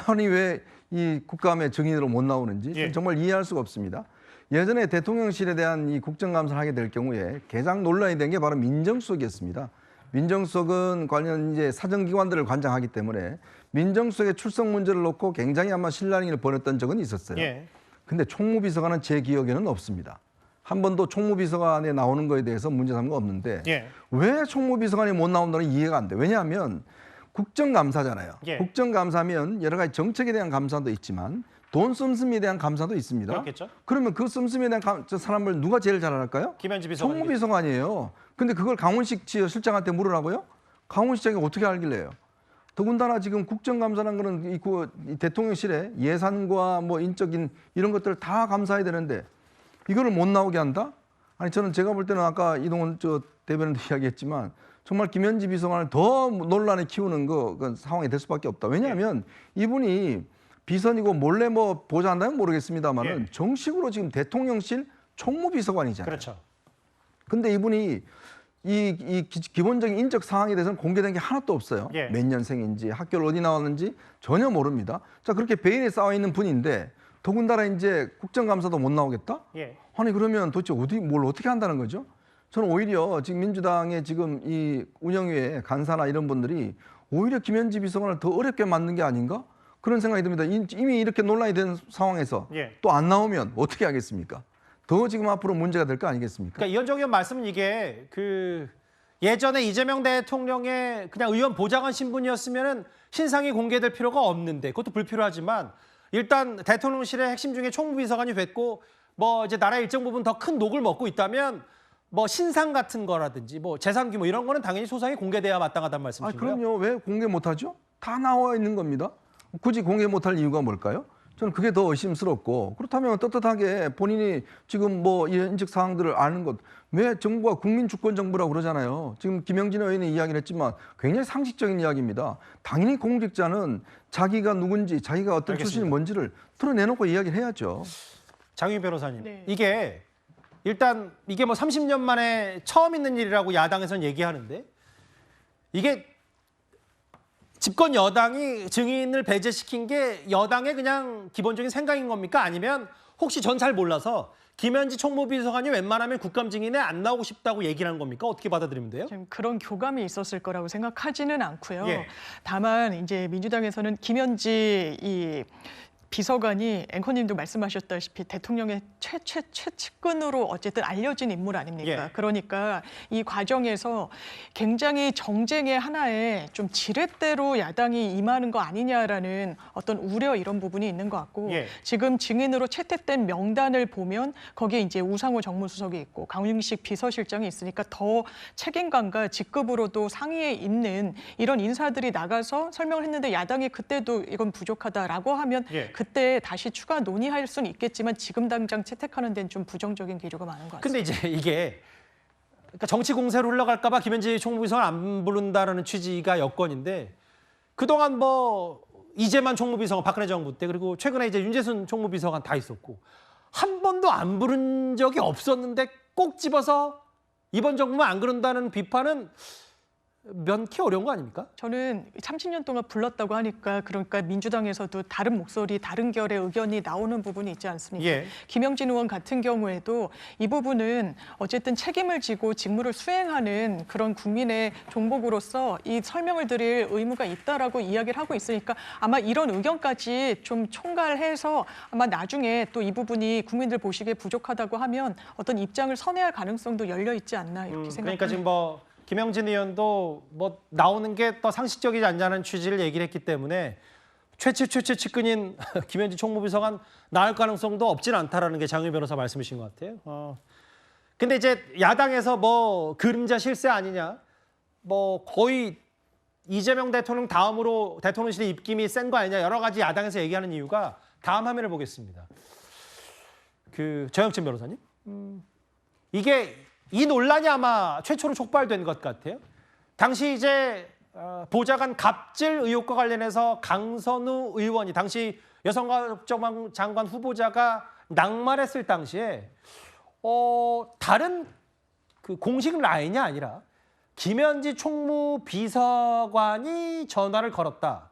아니 왜 이 국감의 증인으로 못 나오는지 정말 이해할 수가 없습니다. 예전에 대통령실에 대한 이 국정감사를 하게 될 경우에 가장 논란이 된 게 바로 민정수석이었습니다. 민정수석은 관련 이제 사정기관들을 관장하기 때문에 민정수석의 출석 문제를 놓고 굉장히 아마 실랑이를 벌였던 적은 있었어요. 근데 총무비서관은 제 기억에는 없습니다. 한 번도 총무비서관에 나오는 거에 대해서 문제 삼은 거 없는데 왜 총무비서관이 못 나온다는 이해가 안 돼. 왜냐하면 국정감사잖아요. 국정감사면 여러 가지 정책에 대한 감사도 있지만 돈 씀씀이에 대한 감사도 있습니다.
그렇겠죠.
그러면 그 씀씀이에 대한 사람을 누가 제일 잘 알까요?
김현지 비서관.
총무비서관이에요. 근데 그걸 강훈식 실장한테 물으라고요? 강훈식 실장이 어떻게 알길래요? 더군다나 지금 국정감사라는 거는 이 대통령실에 예산과 뭐 인적인 이런 것들을 다 감사해야 되는데 이거를 못 나오게 한다? 아니 저는 제가 볼 때는 아까 이동훈 대변인도 이야기했지만 정말 김현지 비서관을 더 논란에 키우는 그 상황이 될 수밖에 없다. 왜냐하면 이분이 비선이고 몰래 뭐 보좌한다면 모르겠습니다만은 정식으로 지금 대통령실 총무비서관이잖아요.
그렇죠.
근데 이분이 이 기본적인 인적 사항에 대해서는 공개된 게 하나도 없어요. 몇 년생인지 학교를 어디 나왔는지 전혀 모릅니다. 자 그렇게 베일에 쌓여 있는 분인데 더군다나 이제 국정감사도 못 나오겠다? 아니 그러면 도대체 뭘 어떻게 한다는 거죠? 저는 오히려 지금 민주당의 지금 이 운영위에 간사나 이런 분들이 오히려 김현지 비서관을 더 어렵게 만든 게 아닌가? 그런 생각이 듭니다. 이미 이렇게 논란이 된 상황에서 또 안 나오면 어떻게 하겠습니까? 더 지금 앞으로 문제가 될 거 아니겠습니까?
그러니까 이현정 의원 말씀은 이게 예전에 이재명 대통령의 그냥 의원 보좌관 신분이었으면은 신상이 공개될 필요가 없는데 그것도 불필요하지만 일단 대통령실의 핵심 중에 총무비서관이 됐고 뭐 이제 나라의 일정 부분 더 큰 녹을 먹고 있다면 뭐 신상 같은 거라든지 뭐 재산 규모 이런 거는 당연히 소상히 공개돼야 마땅하다는 말씀이신가요?
그럼요. 왜 공개 못하죠? 다 나와 있는 겁니다. 굳이 공개 못할 이유가 뭘까요? 저는 그게 더 의심스럽고 그렇다면 떳떳하게 본인이 지금 뭐 이런 인적 사항들을 아는 것 왜 정부가 국민주권정부라고 그러잖아요. 지금 김영진 의원이 이야기를 했지만 굉장히 상식적인 이야기입니다. 당연히 공직자는 자기가 누군지 자기가 어떤 출신이 뭔지를 드러내놓고 이야기를 해야죠.
장윤 변호사님, 이게 일단 이게 뭐 30년 만에 처음 있는 일이라고 야당에서는 얘기하는데 이게 집권 여당이 증인을 배제시킨 게 여당의 그냥 기본적인 생각인 겁니까? 아니면 혹시 전 잘 몰라서 김현지 총무비서관이 웬만하면 국감 증인에 안 나오고 싶다고 얘기를 하는 겁니까? 어떻게 받아들이면 돼요?
지금 그런 교감이 있었을 거라고 생각하지는 않고요. 다만 이제 민주당에서는 김현지 이 비서관이 앵커님도 말씀하셨다시피 대통령의 최측근으로 어쨌든 알려진 인물 아닙니까? 그러니까 이 과정에서 굉장히 정쟁의 하나에 좀 지렛대로 야당이 임하는 거 아니냐라는 어떤 우려 이런 부분이 있는 것 같고 지금 증인으로 채택된 명단을 보면 거기에 이제 우상호 정무수석이 있고 강윤식 비서실장이 있으니까 더 책임감과 직급으로도 상위에 있는 이런 인사들이 나가서 설명을 했는데 야당이 그때도 이건 부족하다라고 하면 그때 다시 추가 논의할 수는 있겠지만 지금 당장 채택하는 데는 좀 부정적인 기류가 많은 것 같습니다.
근데 이제 이게 그러니까 정치 공세로 흘러갈까 봐 김현지 총무비서관 안 부른다라는 취지가 여건인데 그동안 뭐 이재만 총무비서관 박근혜 정부 때 그리고 최근에 이제 윤재순 총무비서관 다 있었고 한 번도 안 부른 적이 없었는데 꼭 집어서 이번 정부만 안 그런다는 비판은 면키 어려운 거 아닙니까?
저는 30년 동안 불렀다고 하니까 그러니까 민주당에서도 다른 목소리, 다른 결의 의견이 나오는 부분이 있지 않습니까? 김영진 의원 같은 경우에도 이 부분은 어쨌든 책임을 지고 직무를 수행하는 그런 국민의 종복으로서 이 설명을 드릴 의무가 있다라고 이야기를 하고 있으니까 아마 이런 의견까지 좀 총괄해서 아마 나중에 또 이 부분이 국민들 보시기에 부족하다고 하면 어떤 입장을 선회할 가능성도 열려 있지 않나 이렇게 생각합니다.
그러니까 지금 뭐 김영진 의원도 뭐 나오는 게 더 상식적이지 않냐는 취지를 얘기를 했기 때문에 최측근인 김현지 총무비서관 나올 가능성도 없지는 않다라는 게 장윤 변호사 말씀이신 것 같아요. 근데 이제 야당에서 뭐 그림자 실세 아니냐, 뭐 거의 이재명 대통령 다음으로 대통령실의 입김이 센 거 아니냐 여러 가지 야당에서 얘기하는 이유가 다음 화면을 보겠습니다. 정영진 변호사님, 이게 이 논란이 아마 최초로 촉발된 것 같아요. 당시 이제 보좌관 갑질 의혹과 관련해서 강선우 의원이 당시 여성가족부 장관 후보자가 낙마했을 당시에 다른 그 공식 라인이 아니라 김현지 총무비서관이 전화를 걸었다.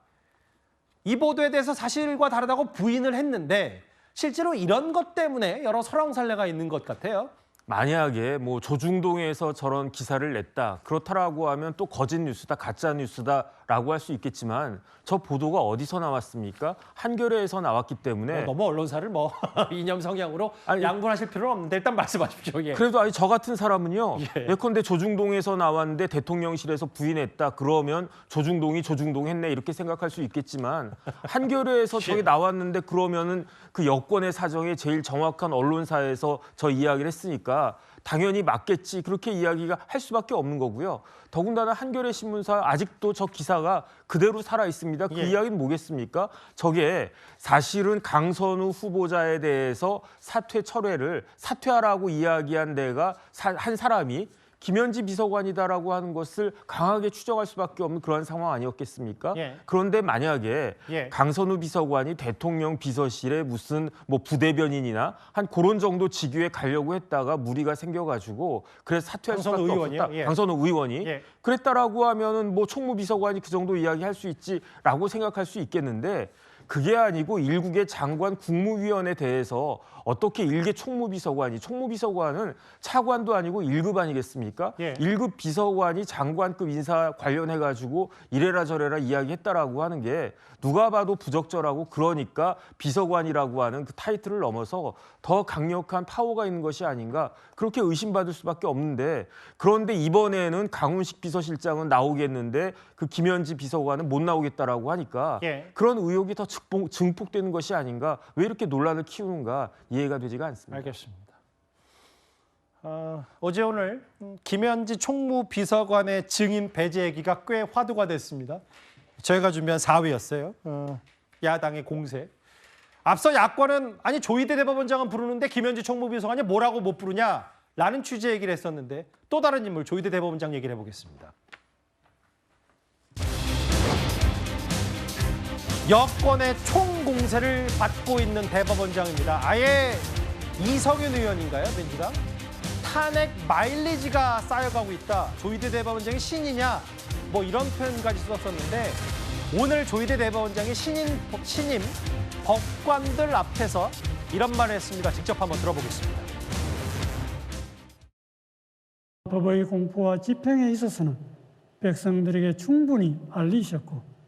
이 보도에 대해서 사실과 다르다고 부인을 했는데 실제로 이런 것 때문에 여러 설왕설래가 있는 것 같아요.
만약에 뭐 조중동에서 저런 기사를 냈다, 그렇다라고 하면 또 거짓 뉴스다, 가짜 뉴스다라고 할 수 있겠지만 저 보도가 어디서 나왔습니까? 한겨레에서 나왔기 때문에
너무 언론사를 이념 성향으로 양분하실 필요는 없는데 일단 말씀하십시오. 예.
그래도 아니 저 같은 사람은요.
예.
예컨대 조중동에서 나왔는데 대통령실에서 부인했다 그러면 조중동이 조중동했네 이렇게 생각할 수 있겠지만 한겨레에서 저게 나왔는데 그러면은 그 여권의 사정에 제일 정확한 언론사에서 저 이야기를 했으니까 당연히 맞겠지 그렇게 이야기가 할 수밖에 없는 거고요. 더군다나 한겨레 신문사 아직도 저 기사가 그대로 살아 있습니다. 그 이야기는 뭐겠습니까? 저게 사실은 강선우 후보자에 대해서 사퇴 철회를 사퇴하라고 이야기한 데가 한 사람이 김현지 비서관이다라고 하는 것을 강하게 추정할 수밖에 없는 그런 상황 아니었겠습니까? 그런데 만약에 강선우 비서관이 대통령 비서실에 무슨 뭐 부대변인이나 한 그런 정도 직위에 가려고 했다가 무리가 생겨가지고 그래서 사퇴할 수밖에 없었다. 강선우 의원이 그랬다라고 하면은 뭐 총무비서관이 그 정도 이야기할 수 있지라고 생각할 수 있겠는데. 그게 아니고 일국의 장관 국무위원에 대해서 어떻게 일개 총무비서관은 차관도 아니고 1급 아니겠습니까? 1급 비서관이 장관급 인사 관련해가지고 이래라 저래라 이야기했다라고 하는 게 누가 봐도 부적절하고 그러니까 비서관이라고 하는 그 타이틀을 넘어서 더 강력한 파워가 있는 것이 아닌가 그렇게 의심받을 수밖에 없는데 그런데 이번에는 강훈식 비서실장은 나오겠는데 그 김현지 비서관은 못 나오겠다라고 하니까 그런 의혹이 더 증폭되는 것이 아닌가 왜 이렇게 논란을 키우는가 이해가 되지가 않습니다.
알겠습니다. 어제 오늘 김현지 총무비서관의 증인 배제 얘기가 꽤 화두가 됐습니다. 저희가 준비한 4위였어요. 야당의 공세. 앞서 야권은 아니 조희대 대법원장은 부르는데 김현지 총무비서관이 뭐라고 못 부르냐라는 취지의 얘기를 했었는데 또 다른 인물 조희대 대법원장 얘기를 해보겠습니다. 여권의 총공세를 받고 있는 대법원장입니다. 아예 이성윤 의원인가요, 민주당? 탄핵 마일리지가 쌓여가고 있다. 조희대 대법원장이 신이냐? 뭐 이런 표현까지 썼었는데 오늘 조희대 대법원장이 신임 법관들 앞에서 이런 말을 했습니다. 직접 한번 들어보겠습니다.
법의 공포와 집행에 있어서는 백성들에게 충분히 알리셨고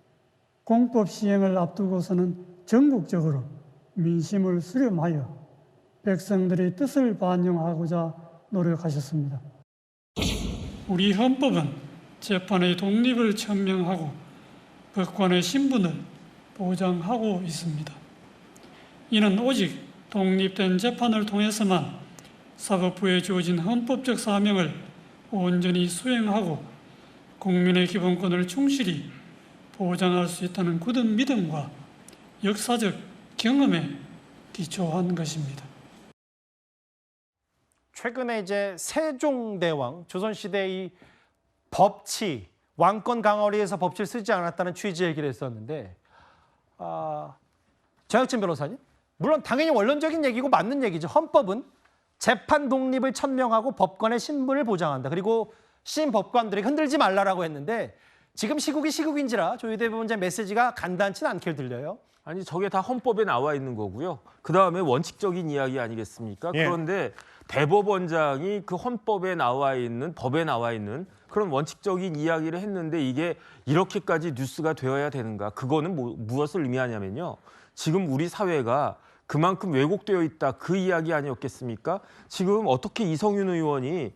공법 시행을 앞두고서는 전국적으로 민심을 수렴하여 백성들의 뜻을 반영하고자 노력하셨습니다. 우리 헌법은 재판의 독립을 천명하고 법관의 신분을 보장하고 있습니다. 이는 오직 독립된 재판을 통해서만 사법부에 주어진 헌법적 사명을 온전히 수행하고 국민의 기본권을 충실히 보장할 수 있다는 굳은 믿음과 역사적 경험에 기초한 것입니다.
최근에 이제 세종대왕, 조선시대의 법치, 왕권 강화를 위해서 법치를 쓰지 않았다는 취지의 얘기를 했었는데 정혁진 변호사님, 물론 당연히 원론적인 얘기고 맞는 얘기죠. 헌법은 재판 독립을 천명하고 법관의 신분을 보장한다. 그리고 신임 법관들에게 흔들지 말라라고 했는데 지금 시국이 시국인지라 조희대 대법원장 메시지가 간단치는 않게 들려요.
아니 저게 다 헌법에 나와 있는 거고요. 그다음에 원칙적인 이야기 아니겠습니까? 그런데 대법원장이 그 헌법에 나와 있는 법에 나와 있는 그런 원칙적인 이야기를 했는데 이게 이렇게까지 뉴스가 되어야 되는가? 그거는 무엇을 의미하냐면요. 지금 우리 사회가 그만큼 왜곡되어 있다 그 이야기 아니었겠습니까? 지금 어떻게 이성윤 의원이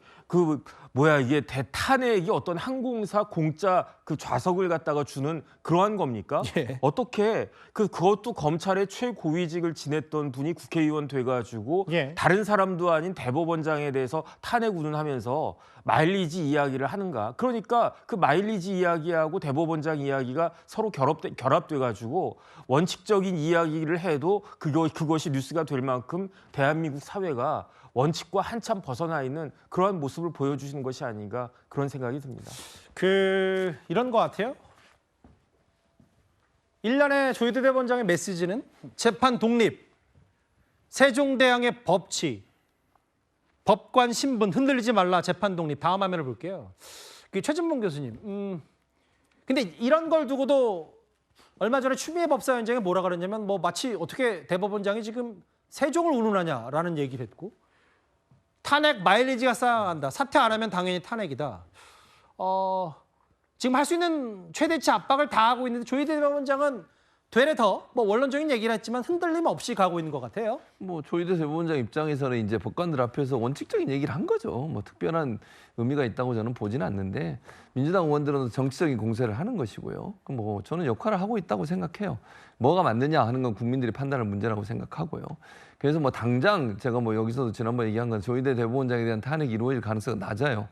이게 대탄핵이 어떤 항공사 공짜 그 좌석을 갖다가 주는 그러한 겁니까? 어떻게 그것도 검찰의 최고위직을 지냈던 분이 국회의원 돼가지고 다른 사람도 아닌 대법원장에 대해서 탄핵 운운하면서 마일리지 이야기를 하는가? 그러니까 그 마일리지 이야기하고 대법원장 이야기가 서로 결합돼가지고 원칙적인 이야기를 해도 그것이 뉴스가 될 만큼 대한민국 사회가 원칙과 한참 벗어나 있는 그러한 모습을 보여주시는 것이 아닌가 그런 생각이 듭니다.
이런 것 같아요. 일련의 조희대 대법원장의 메시지는 재판 독립, 세종대왕의 법치, 법관 신분 흔들리지 말라, 재판 독립. 다음 화면을 볼게요. 최진봉 교수님. 근데 이런 걸 두고도 얼마 전에 추미애 법사위원장이 뭐라 그랬냐면 뭐 마치 어떻게 대법원장이 지금 세종을 운운하냐라는 얘기를 했고 탄핵 마일리지가 쌓아간다. 사퇴 안 하면 당연히 탄핵이다. 지금 할 수 있는 최대치 압박을 다 하고 있는데 조희대 대법원장은 되레 더 뭐 원론적인 얘기를 했지만 흔들림 없이 가고 있는 것 같아요.
뭐 조희대 대법원장 입장에서는 이제 법관들 앞에서 원칙적인 얘기를 한 거죠. 뭐 특별한 의미가 있다고 저는 보지는 않는데 민주당 의원들은 정치적인 공세를 하는 것이고요. 뭐 저는 역할을 하고 있다고 생각해요. 뭐가 맞느냐 하는 건 국민들이 판단할 문제라고 생각하고요. 그래서 뭐 당장 제가 뭐 여기서도 지난번에 얘기한 건 조희대 대법원장에 대한 탄핵이 이루어질 가능성이 낮아요.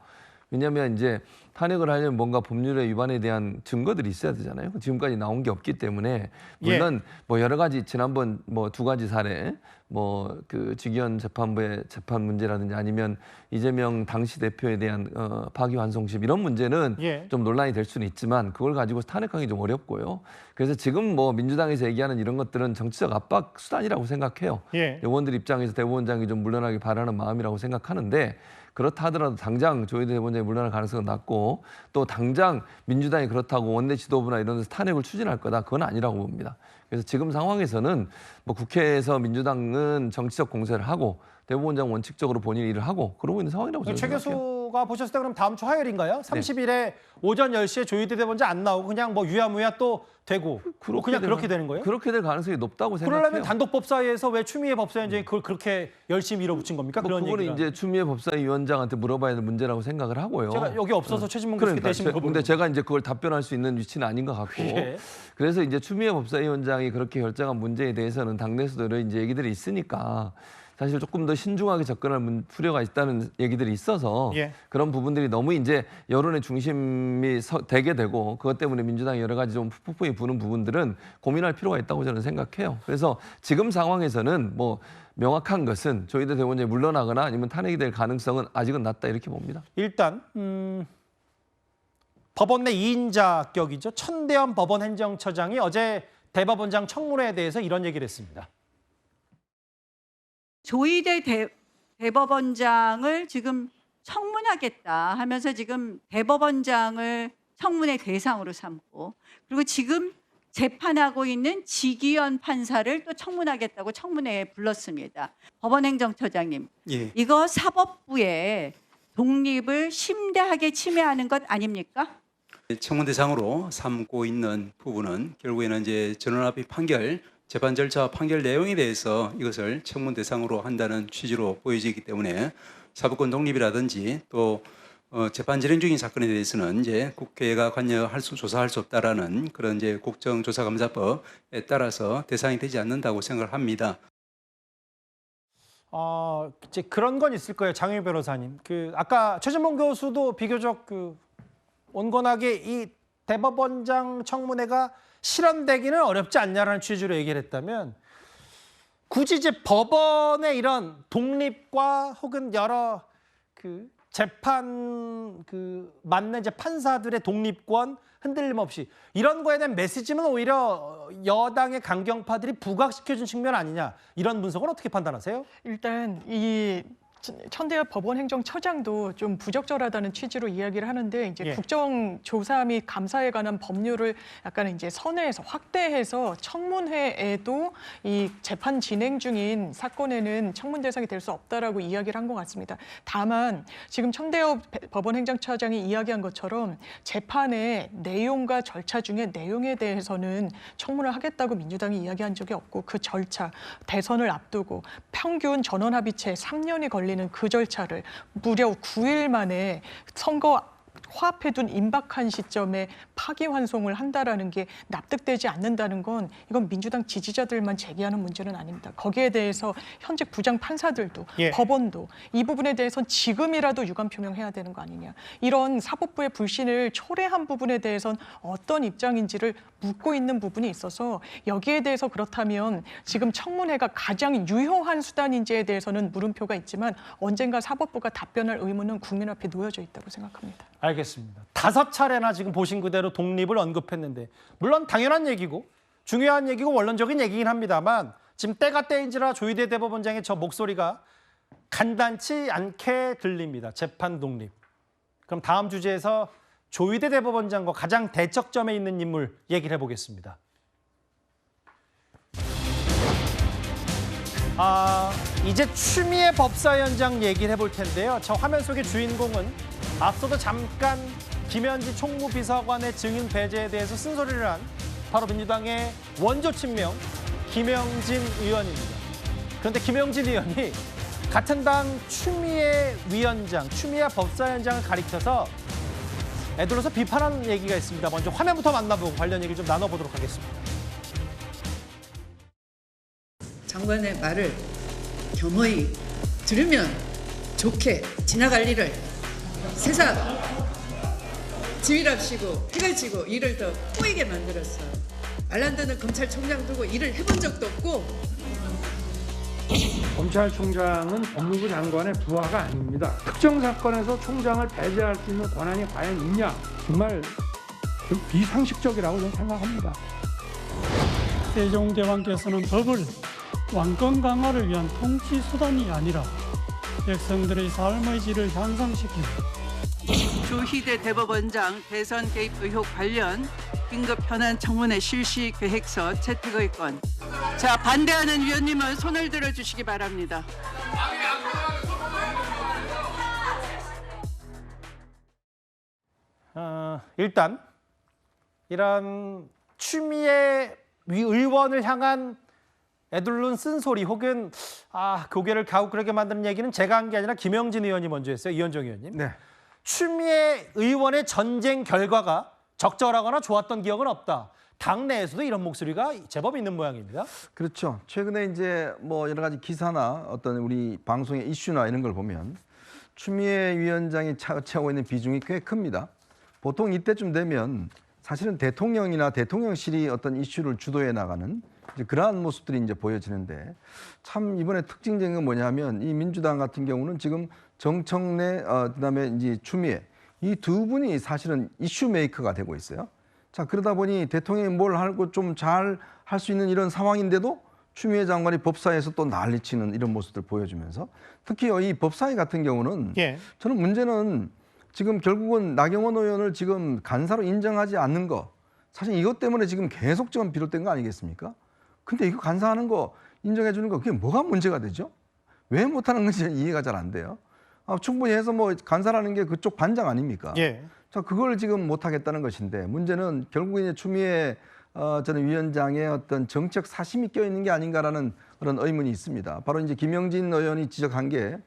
왜냐하면 이제 탄핵을 하려면 뭔가 법률의 위반에 대한 증거들이 있어야 되잖아요. 지금까지 나온 게 없기 때문에 물론 뭐 여러 가지 지난번 뭐 2가지 사례 뭐 그 직위원 재판부의 재판 문제라든지 아니면 이재명 당시 대표에 대한 파기환송심 이런 문제는 좀 논란이 될 수는 있지만 그걸 가지고 탄핵하기 좀 어렵고요. 그래서 지금 뭐 민주당에서 얘기하는 이런 것들은 정치적 압박 수단이라고 생각해요. 의원들 입장에서 대법원장이 좀 물러나기 바라는 마음이라고 생각하는데 그렇다 하더라도 당장 조희대 대법원장이 물러날 가능성은 낮고 또 당장 민주당이 그렇다고 원내 지도부나 이런 데서 탄핵을 추진할 거다. 그건 아니라고 봅니다. 그래서 지금 상황에서는 뭐 국회에서 민주당은 정치적 공세를 하고 대법원장 원칙적으로 본인 일을 하고 그러고 있는 상황이라고 저는
최
생각해요.
교수가 보셨을 때 그럼 다음 주 화요일인가요? 30일에 오전 10시에 조희대 대법원장 안 나오고 그냥 뭐 유야무야 또 되고 그냥 그렇게 되는 거예요?
그렇게 될 가능성이 높다고 생각해요.
그러려면 단독 법사위에서 왜 추미애 법사위원장이 그걸 그렇게 열심히 밀어붙인 겁니까?
뭐
그런
그거는
얘기를.
이제 추미애 법사위원장한테 물어봐야 될 문제라고 생각을 하고요.
제가 여기 없어서 최진봉 교수께 대신 물어보는
근데 제가 이제 그걸 답변할 수 있는 위치는 아닌 것 같고. 그래서 이제 추미애 법사위원장이 그렇게 결정한 문제에 대해서는 당내에서도 여러 이제 얘기들이 있으니까 사실 조금 더 신중하게 접근할 필요가 있다는 얘기들이 있어서 그런 부분들이 너무 이제 여론의 중심이 되게 되고 그것 때문에 민주당이 여러 가지 좀 푸푸이 부는 부분들은 고민할 필요가 있다고 저는 생각해요. 그래서 지금 상황에서는 뭐 명확한 것은 조희대 대법원장이 물러나거나 아니면 탄핵이 될 가능성은 아직은 낮다 이렇게 봅니다.
일단 법원 내 2인 자격이죠. 천대현 법원행정처장이 어제 대법원장 청문회에 대해서 이런 얘기를 했습니다.
조희대 대법원장을 지금 청문하겠다 하면서 지금 대법원장을 청문회 대상으로 삼고 그리고 지금 재판하고 있는 직위원 판사를 또 청문하겠다고 청문회에 불렀습니다. 법원행정처장님, 이거 사법부의 독립을 심대하게 침해하는 것 아닙니까?
청문 대상으로 삼고 있는 부분은 결국에는 이제 전원합의 판결 재판 절차와 판결 내용에 대해서 이것을 청문 대상으로 한다는 취지로 보여지기 때문에 사법권 독립이라든지 또 재판 진행 중인 사건에 대해서는 이제 국회가 관여할 수 조사할 수 없다라는 그런 이제 국정조사감사법에 따라서 대상이 되지 않는다고 생각을 합니다.
이제 그런 건 있을 거예요, 장혜유 변호사님. 아까 최진봉 교수도 비교적 온건하게 이 대법원장 청문회가 실현되기는 어렵지 않냐라는 취지로 얘기를 했다면 굳이 이제 법원의 이런 독립과 혹은 여러 재판 맞는 이제 판사들의 독립권 흔들림 없이 이런 거에 대한 메시지는 오히려 여당의 강경파들이 부각시켜준 측면 아니냐 이런 분석은 어떻게 판단하세요?
일단 이 천대엽 법원행정처장도 좀 부적절하다는 취지로 이야기를 하는데 이제 국정조사 및 감사에 관한 법률을 약간 이제 선회해서 확대해서 청문회에도 이 재판 진행 중인 사건에는 청문 대상이 될 수 없다라고 이야기를 한 것 같습니다. 다만 지금 천대엽 법원행정처장이 이야기한 것처럼 재판의 내용과 절차 중에 내용에 대해서는 청문을 하겠다고 민주당이 이야기한 적이 없고 그 절차, 대선을 앞두고 평균 전원합의체 3년이 걸리는 그 절차를 무려 9일 만에 선거 코앞에 둔 임박한 시점에 파기환송을 한다라는 게 납득되지 않는다는 건 이건 민주당 지지자들만 제기하는 문제는 아닙니다. 거기에 대해서 현직 부장 판사들도 법원도 이 부분에 대해서는 지금이라도 유감 표명해야 되는 거 아니냐. 이런 사법부의 불신을 초래한 부분에 대해서는 어떤 입장인지를 묻고 있는 부분이 있어서 여기에 대해서 그렇다면 지금 청문회가 가장 유효한 수단인지에 대해서는 물음표가 있지만 언젠가 사법부가 답변할 의무는 국민 앞에 놓여져 있다고 생각합니다.
알겠습니다. 5차례나 지금 보신 그대로 독립을 언급했는데 물론 당연한 얘기고 중요한 얘기고 원론적인 얘기긴 합니다만 지금 때가 때인지라 조희대 대법원장의 저 목소리가 간단치 않게 들립니다. 재판 독립. 그럼 다음 주제에서 조희대 대법원장과 가장 대척점에 있는 인물 얘기를 해보겠습니다. 이제 추미애 법사위원장 얘기를 해볼 텐데요. 저 화면 속의 주인공은 앞서도 잠깐 김현지 총무비서관의 증인 배제에 대해서 쓴소리를 한 바로 민주당의 원조 친명 김영진 의원입니다. 그런데 김영진 의원이 같은 당 추미애 위원장, 추미애 법사위원장을 가리켜서 애들로서 비판하는 얘기가 있습니다. 먼저 화면부터 만나보고 관련 얘기 좀 나눠보도록 하겠습니다.
장관의 말을 겸허히 들으면 좋게 지나갈 일을 세상 지휘랍시고 해가지고 일을 더 꼬이게 만들었어요. 말란다는 검찰총장 두고 일을 해본 적도 없고.
검찰총장은 법무부 장관의 부하가 아닙니다. 특정 사건에서 총장을 배제할 수 있는 권한이 과연 있냐? 정말 비상식적이라고 저는 생각합니다.
세종대왕께서는 법을 왕권 강화를 위한 통치 수단이 아니라 백성들의 삶의 질을 향상시키고
조희대 대법원장 대선 개입 의혹 관련 긴급 현안 청문회 실시 계획서 채택의 건. 자, 반대하는 위원님은 손을 들어주시기 바랍니다.
일단 이런 추미애 의원을 향한 애들론 쓴소리 혹은 고개를 갸웃그렇게 만드는 얘기는 제가 한 게 아니라 김영진 의원이 먼저 했어요. 이현정 의원님.
네.
추미애 의원의 전쟁 결과가 적절하거나 좋았던 기억은 없다. 당내에서도 이런 목소리가 제법 있는 모양입니다.
그렇죠. 최근에 이제 뭐 여러 가지 기사나 어떤 우리 방송의 이슈나 이런 걸 보면 추미애 위원장이 차지하고 있는 비중이 꽤 큽니다. 보통 이때쯤 되면 사실은 대통령이나 대통령실이 어떤 이슈를 주도해 나가는 이제 그러한 모습들이 이제 보여지는데 참 이번에 특징적인 건 뭐냐면 이 민주당 같은 경우는 지금 정청래 그다음에 이제 추미애 이 두 분이 사실은 이슈 메이커가 되고 있어요. 자, 그러다 보니 대통령이 뭘 하고 좀 잘 할 수 있는 이런 상황인데도 추미애 장관이 법사위에서 또 난리치는 이런 모습들 보여주면서 특히 이 법사위 같은 경우는 저는 문제는 지금 결국은 나경원 의원을 지금 간사로 인정하지 않는 거 사실 이것 때문에 지금 계속 지금 비롯된 거 아니겠습니까? 근데 이거 간사하는 거 인정해 주는 거 그게 뭐가 문제가 되죠? 왜 못하는 건지 이해가 잘 안 돼요. 충분히 해서 뭐 간사라는 게 그쪽 반장 아닙니까? 자, 그걸 지금 못하겠다는 것인데 문제는 결국 이제 추미애 전 위원장의 어떤 정책 사심이 껴 있는 게 아닌가라는 그런 의문이 있습니다. 바로 이제 김영진 의원이 지적한 게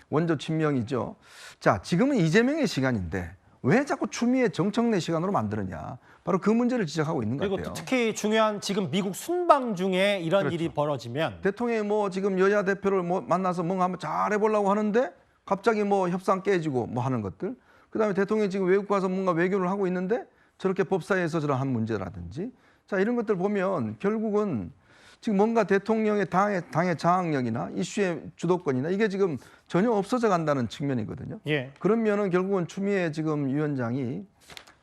원조 친명이죠. 자, 지금은 이재명의 시간인데 왜 자꾸 추미애 정청래 시간으로 만드느냐. 바로 그 문제를 지적하고 있는 것 같아요.
그리고 특히 중요한 지금 미국 순방 중에 이런 일이 벌어지면
대통령이 뭐 지금 여야 대표를 뭐 만나서 뭔가 한번 잘 해보려고 하는데 갑자기 뭐 협상 깨지고 뭐 하는 것들. 그다음에 대통령이 지금 외국 가서 뭔가 외교를 하고 있는데 저렇게 법사위에서 저런 한 문제라든지 자 이런 것들 보면 결국은 지금 뭔가 대통령의 당의 장악력이나 이슈의 주도권이나 이게 지금 전혀 없어져 간다는 측면이거든요. 그런 면은 결국은 추미애 지금 위원장이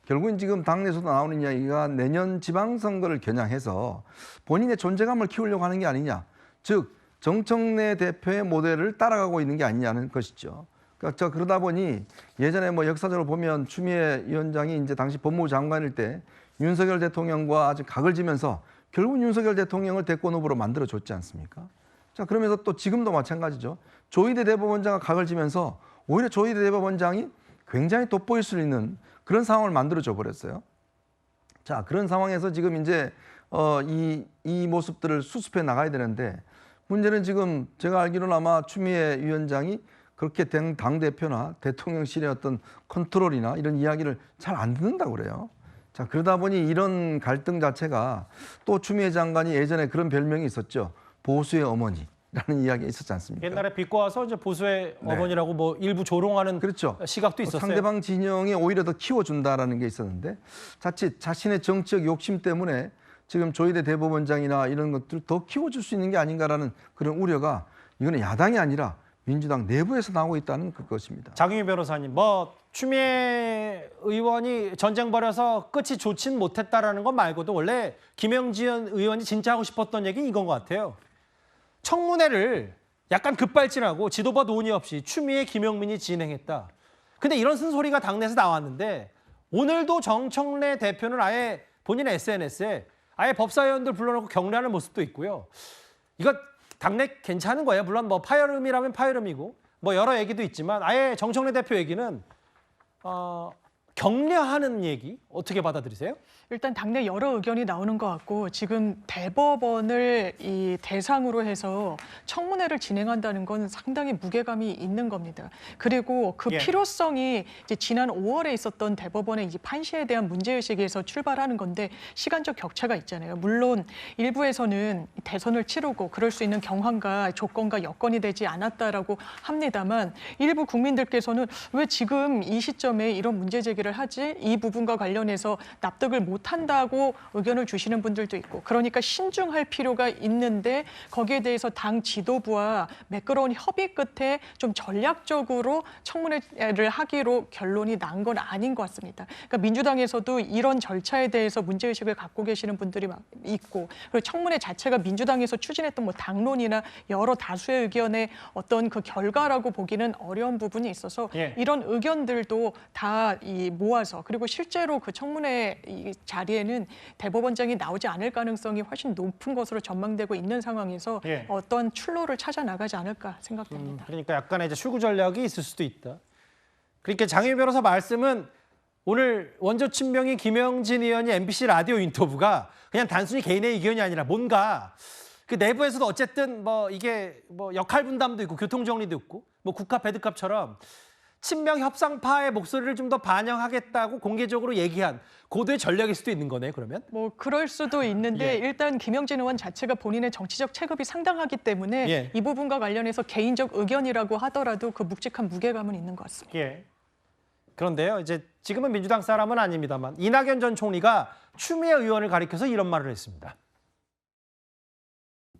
결국은 지금 당내에서도 나오는 이야기가 내년 지방선거를 겨냥해서 본인의 존재감을 키우려고 하는 게 아니냐. 즉 정청래 대표의 모델을 따라가고 있는 게 아니냐는 것이죠. 그러니까 그러다 보니 예전에 뭐 역사적으로 보면 추미애 위원장이 이제 당시 법무부 장관일 때 윤석열 대통령과 아주 각을 지면서 결국 윤석열 대통령을 대권 후보로 만들어줬지 않습니까? 자, 그러면서 또 지금도 마찬가지죠. 조희대 대법원장과 각을 지면서 오히려 조희대 대법원장이 굉장히 돋보일 수 있는 그런 상황을 만들어줘 버렸어요. 자, 그런 상황에서 지금 이제 이 모습들을 수습해 나가야 되는데 문제는 지금 제가 알기로는 아마 추미애 위원장이 그렇게 당 대표나 대통령실의 어떤 컨트롤이나 이런 이야기를 잘 안 듣는다고 그래요. 자, 그러다 보니 이런 갈등 자체가 또 추미애 장관이 예전에 그런 별명이 있었죠. 보수의 어머니라는 이야기가 있었지 않습니까?
옛날에 비꼬 와서 이제 보수의 어머니라고 뭐 일부 조롱하는 시각도 있었어요.
상대방 진영이 오히려 더 키워준다라는 게 있었는데 자칫 자신의 정치적 욕심 때문에 지금 조희대 대법원장이나 이런 것들 더 키워줄 수 있는 게 아닌가라는 그런 우려가 이거는 야당이 아니라 민주당 내부에서 나오고 있다는 그것입니다.
장윤희 변호사님, 뭐 추미애 의원이 전쟁 벌여서 끝이 좋진 못했다라는 것 말고도 원래 김영진 의원이 진짜 하고 싶었던 얘기는 이건 것 같아요. 청문회를 약간 급발진하고 지도부 논의 없이 추미애, 김용민이 진행했다. 근데 이런 쓴소리가 당내에서 나왔는데 오늘도 정청래 대표는 아예 본인의 SNS에 아예 법사위원들 불러놓고 격려하는 모습도 있고요. 이거 당내 괜찮은 거예요. 물론 뭐 파열음이라면 파열음이고 뭐 여러 얘기도 있지만 아예 정청래 대표 얘기는 격려하는 얘기 어떻게 받아들이세요?
일단 당내 여러 의견이 나오는 것 같고 지금 대법원을 이 대상으로 해서 청문회를 진행한다는 건 상당히 무게감이 있는 겁니다. 그리고 그 필요성이 이제 지난 5월에 있었던 대법원의 이제 판시에 대한 문제의식에서 출발하는 건데 시간적 격차가 있잖아요. 물론 일부에서는 대선을 치르고 그럴 수 있는 경황과 조건과 여건이 되지 않았다라고 합니다만 일부 국민들께서는 왜 지금 이 시점에 이런 문제 제기를 하지? 이 부분과 관련해서 납득을 못한다고 의견을 주시는 분들도 있고 그러니까 신중할 필요가 있는데 거기에 대해서 당 지도부와 매끄러운 협의 끝에 좀 전략적으로 청문회를 하기로 결론이 난 건 아닌 것 같습니다. 그러니까 민주당에서도 이런 절차에 대해서 문제의식을 갖고 계시는 분들이 있고 그리고 청문회 자체가 민주당에서 추진했던 뭐 당론이나 여러 다수의 의견의 어떤 그 결과라고 보기는 어려운 부분이 있어서 이런 의견들도 다 모아서 그리고 실제로 그 청문회 자리에는 대법원장이 나오지 않을 가능성이 훨씬 높은 것으로 전망되고 있는 상황에서 어떤 출로를 찾아 나가지 않을까 생각됩니다.
그러니까 약간의 이제 출구 전략이 있을 수도 있다. 그러니까 장혜미 변호사 말씀은 오늘 원조 친명인 김영진 의원이 MBC 라디오 인터뷰가 그냥 단순히 개인의 의견이 아니라 뭔가 그 내부에서도 어쨌든 뭐 이게 뭐 역할 분담도 있고 교통 정리도 있고 뭐 국합 배드캅처럼 친명 협상파의 목소리를 좀 더 반영하겠다고 공개적으로 얘기한 고도의 전략일 수도 있는 거네, 그러면?
뭐 그럴 수도 있는데 일단 김영진 의원 자체가 본인의 정치적 체급이 상당하기 때문에 이 부분과 관련해서 개인적 의견이라고 하더라도 그 묵직한 무게감은 있는 것 같습니다.
그런데요, 이제 지금은 민주당 사람은 아닙니다만 이낙연 전 총리가 추미애 의원을 가리켜서 이런 말을 했습니다.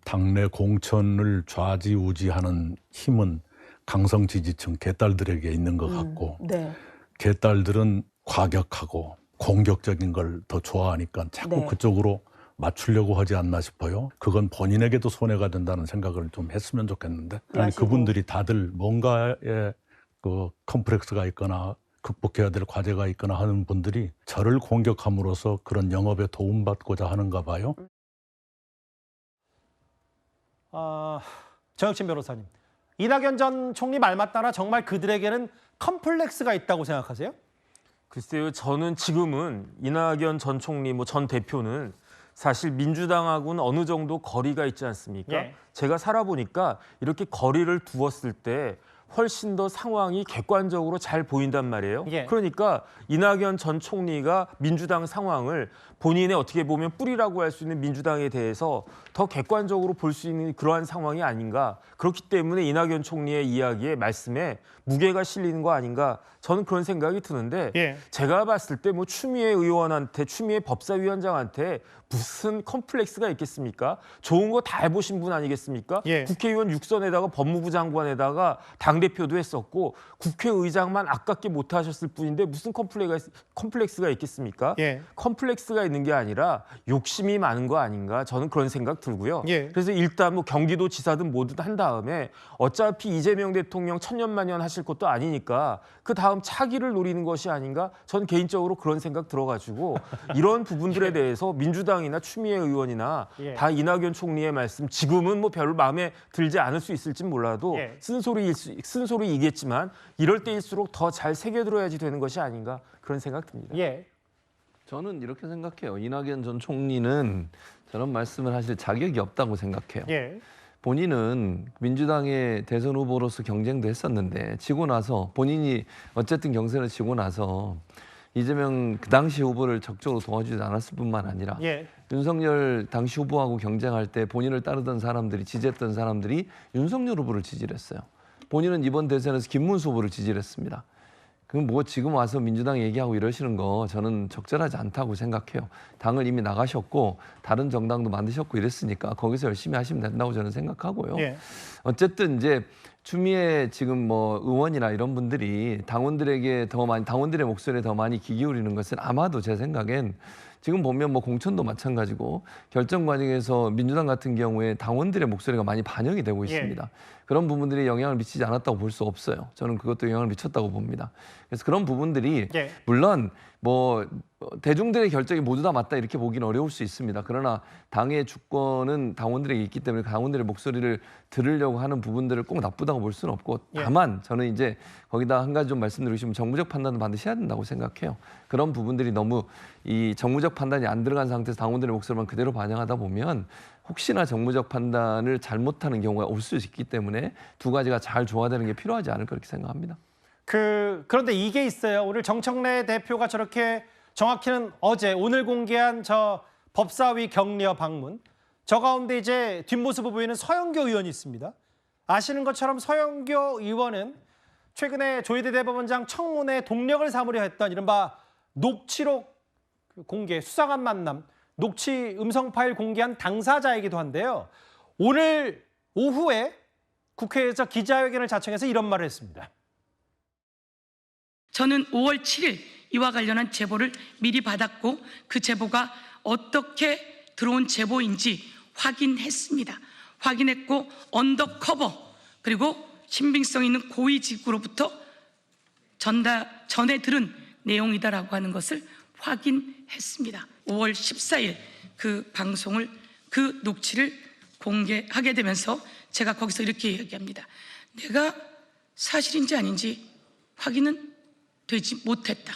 당내 공천을 좌지우지하는 힘은 강성 지지층 개딸들에게 있는 것 같고 개딸들은 과격하고 공격적인 걸 더 좋아하니까 자꾸 그쪽으로 맞추려고 하지 않나 싶어요. 그건 본인에게도 손해가 된다는 생각을 좀 했으면 좋겠는데 아니, 그분들이 다들 뭔가의 그 컴플렉스가 있거나 극복해야 될 과제가 있거나 하는 분들이 저를 공격함으로써 그런 영업에 도움받고자 하는가 봐요.
정혁진 변호사님. 이낙연 전 총리 말 맞다나 정말 그들에게는 컴플렉스가 있다고 생각하세요?
글쎄요, 저는 지금은 이낙연 전 총리, 전 대표는 사실 민주당하고는 어느 정도 거리가 있지 않습니까? 제가 살아보니까 이렇게 거리를 두었을 때 훨씬 더 상황이 객관적으로 잘 보인단 말이에요. 그러니까 이낙연 전 총리가 민주당 상황을 본인의 어떻게 보면 뿌리라고 할 수 있는 민주당에 대해서 더 객관적으로 볼 수 있는 그러한 상황이 아닌가. 그렇기 때문에 이낙연 총리의 이야기에 말씀에 무게가 실리는 거 아닌가. 저는 그런 생각이 드는데 제가 봤을 때 추미애 의원한테 추미애 법사위원장한테 무슨 컴플렉스가 있겠습니까? 좋은 거 다 해보신 분 아니겠습니까? 국회의원 6선에다가 법무부 장관에다가 당대표도 했었고 국회의장만 아깝게 못하셨을 뿐인데 무슨 컴플렉스가 있겠습니까? 컴플렉스가 있는 게 아니라 욕심이 많은 거 아닌가 저는 그런 생각 들고요. 그래서 일단 경기도 지사든 뭐든 한 다음에 어차피 이재명 대통령 천년만년 하실 것도 아니니까 그 다음 차기를 노리는 것이 아닌가 저는 개인적으로 그런 생각 들어가지고 이런 부분들에 대해서 민주당이나 추미애 의원이나 다 이낙연 총리의 말씀 지금은 별로 마음에 들지 않을 수 있을지 몰라도 쓴소리이겠지만 이럴 때일수록 더 잘 새겨들어야지 되는 것이 아닌가 그런 생각 듭니다.
저는 이렇게 생각해요. 이낙연 전 총리는 저런 말씀을 하실 자격이 없다고 생각해요. 본인은 민주당의 대선 후보로서 경쟁도 했었는데 지고 나서 본인이 어쨌든 경선을 지고 나서 이재명 그 당시 후보를 적극적으로 도와주지 않았을 뿐만 아니라 윤석열 당시 후보하고 경쟁할 때 본인을 따르던 사람들이 지지했던 사람들이 윤석열 후보를 지지를 했어요. 본인은 이번 대선에서 김문수 후보를 지지를 했습니다. 그럼 지금 와서 민주당 얘기하고 이러시는 거 저는 적절하지 않다고 생각해요. 당을 이미 나가셨고 다른 정당도 만드셨고 이랬으니까 거기서 열심히 하시면 된다고 저는 생각하고요. 어쨌든 이제 추미애 지금 의원이나 이런 분들이 당원들에게 당원들의 목소리에 더 많이 귀 기울이는 것은 아마도 제 생각엔 지금 보면 공천도 마찬가지고 결정 과정에서 민주당 같은 경우에 당원들의 목소리가 많이 반영이 되고 있습니다. 그런 부분들이 영향을 미치지 않았다고 볼 수 없어요. 저는 그것도 영향을 미쳤다고 봅니다. 그래서 그런 부분들이 물론 뭐 대중들의 결정이 모두 다 맞다 이렇게 보기는 어려울 수 있습니다. 그러나 당의 주권은 당원들에게 있기 때문에 당원들의 목소리를 들으려고 하는 부분들을 꼭 나쁘다고 볼 수는 없고 다만 저는 이제 거기다 한 가지 좀 말씀드리고 싶으면 정무적 판단은 반드시 해야 된다고 생각해요. 그런 부분들이 너무 이 정무적 판단이 안 들어간 상태에서 당원들의 목소리만 그대로 반영하다 보면 혹시나 정무적 판단을 잘못하는 경우가 올 수 있기 때문에 두 가지가 잘 조화되는 게 필요하지 않을까 그렇게 생각합니다.
그런데 이게 있어요. 오늘 정청래 대표가 저렇게 정확히는 어제 오늘 공개한 저 법사위 격려 방문. 저 가운데 이제 뒷모습을 보이는 서영교 의원이 있습니다. 아시는 것처럼 서영교 의원은 최근에 조희대 대법원장 청문회 동력을 삼으려 했던 이른바 녹취록 공개, 수상한 만남, 녹취 음성 파일 공개한 당사자이기도 한데요. 오늘 오후에 국회에서 기자회견을 자청해서 이런 말을 했습니다.
저는 5월 7일 이와 관련한 제보를 미리 받았고 그 제보가 어떻게 들어온 제보인지 확인했습니다. 확인했고 언더커버 그리고 신빙성 있는 고위직으로부터 전해 들은 내용이다라고 하는 것을 확인했습니다. 5월 14일 그 방송을 그 녹취를 공개하게 되면서 제가 거기서 이렇게 이야기합니다. 내가 사실인지 아닌지 확인은 되지 못했다.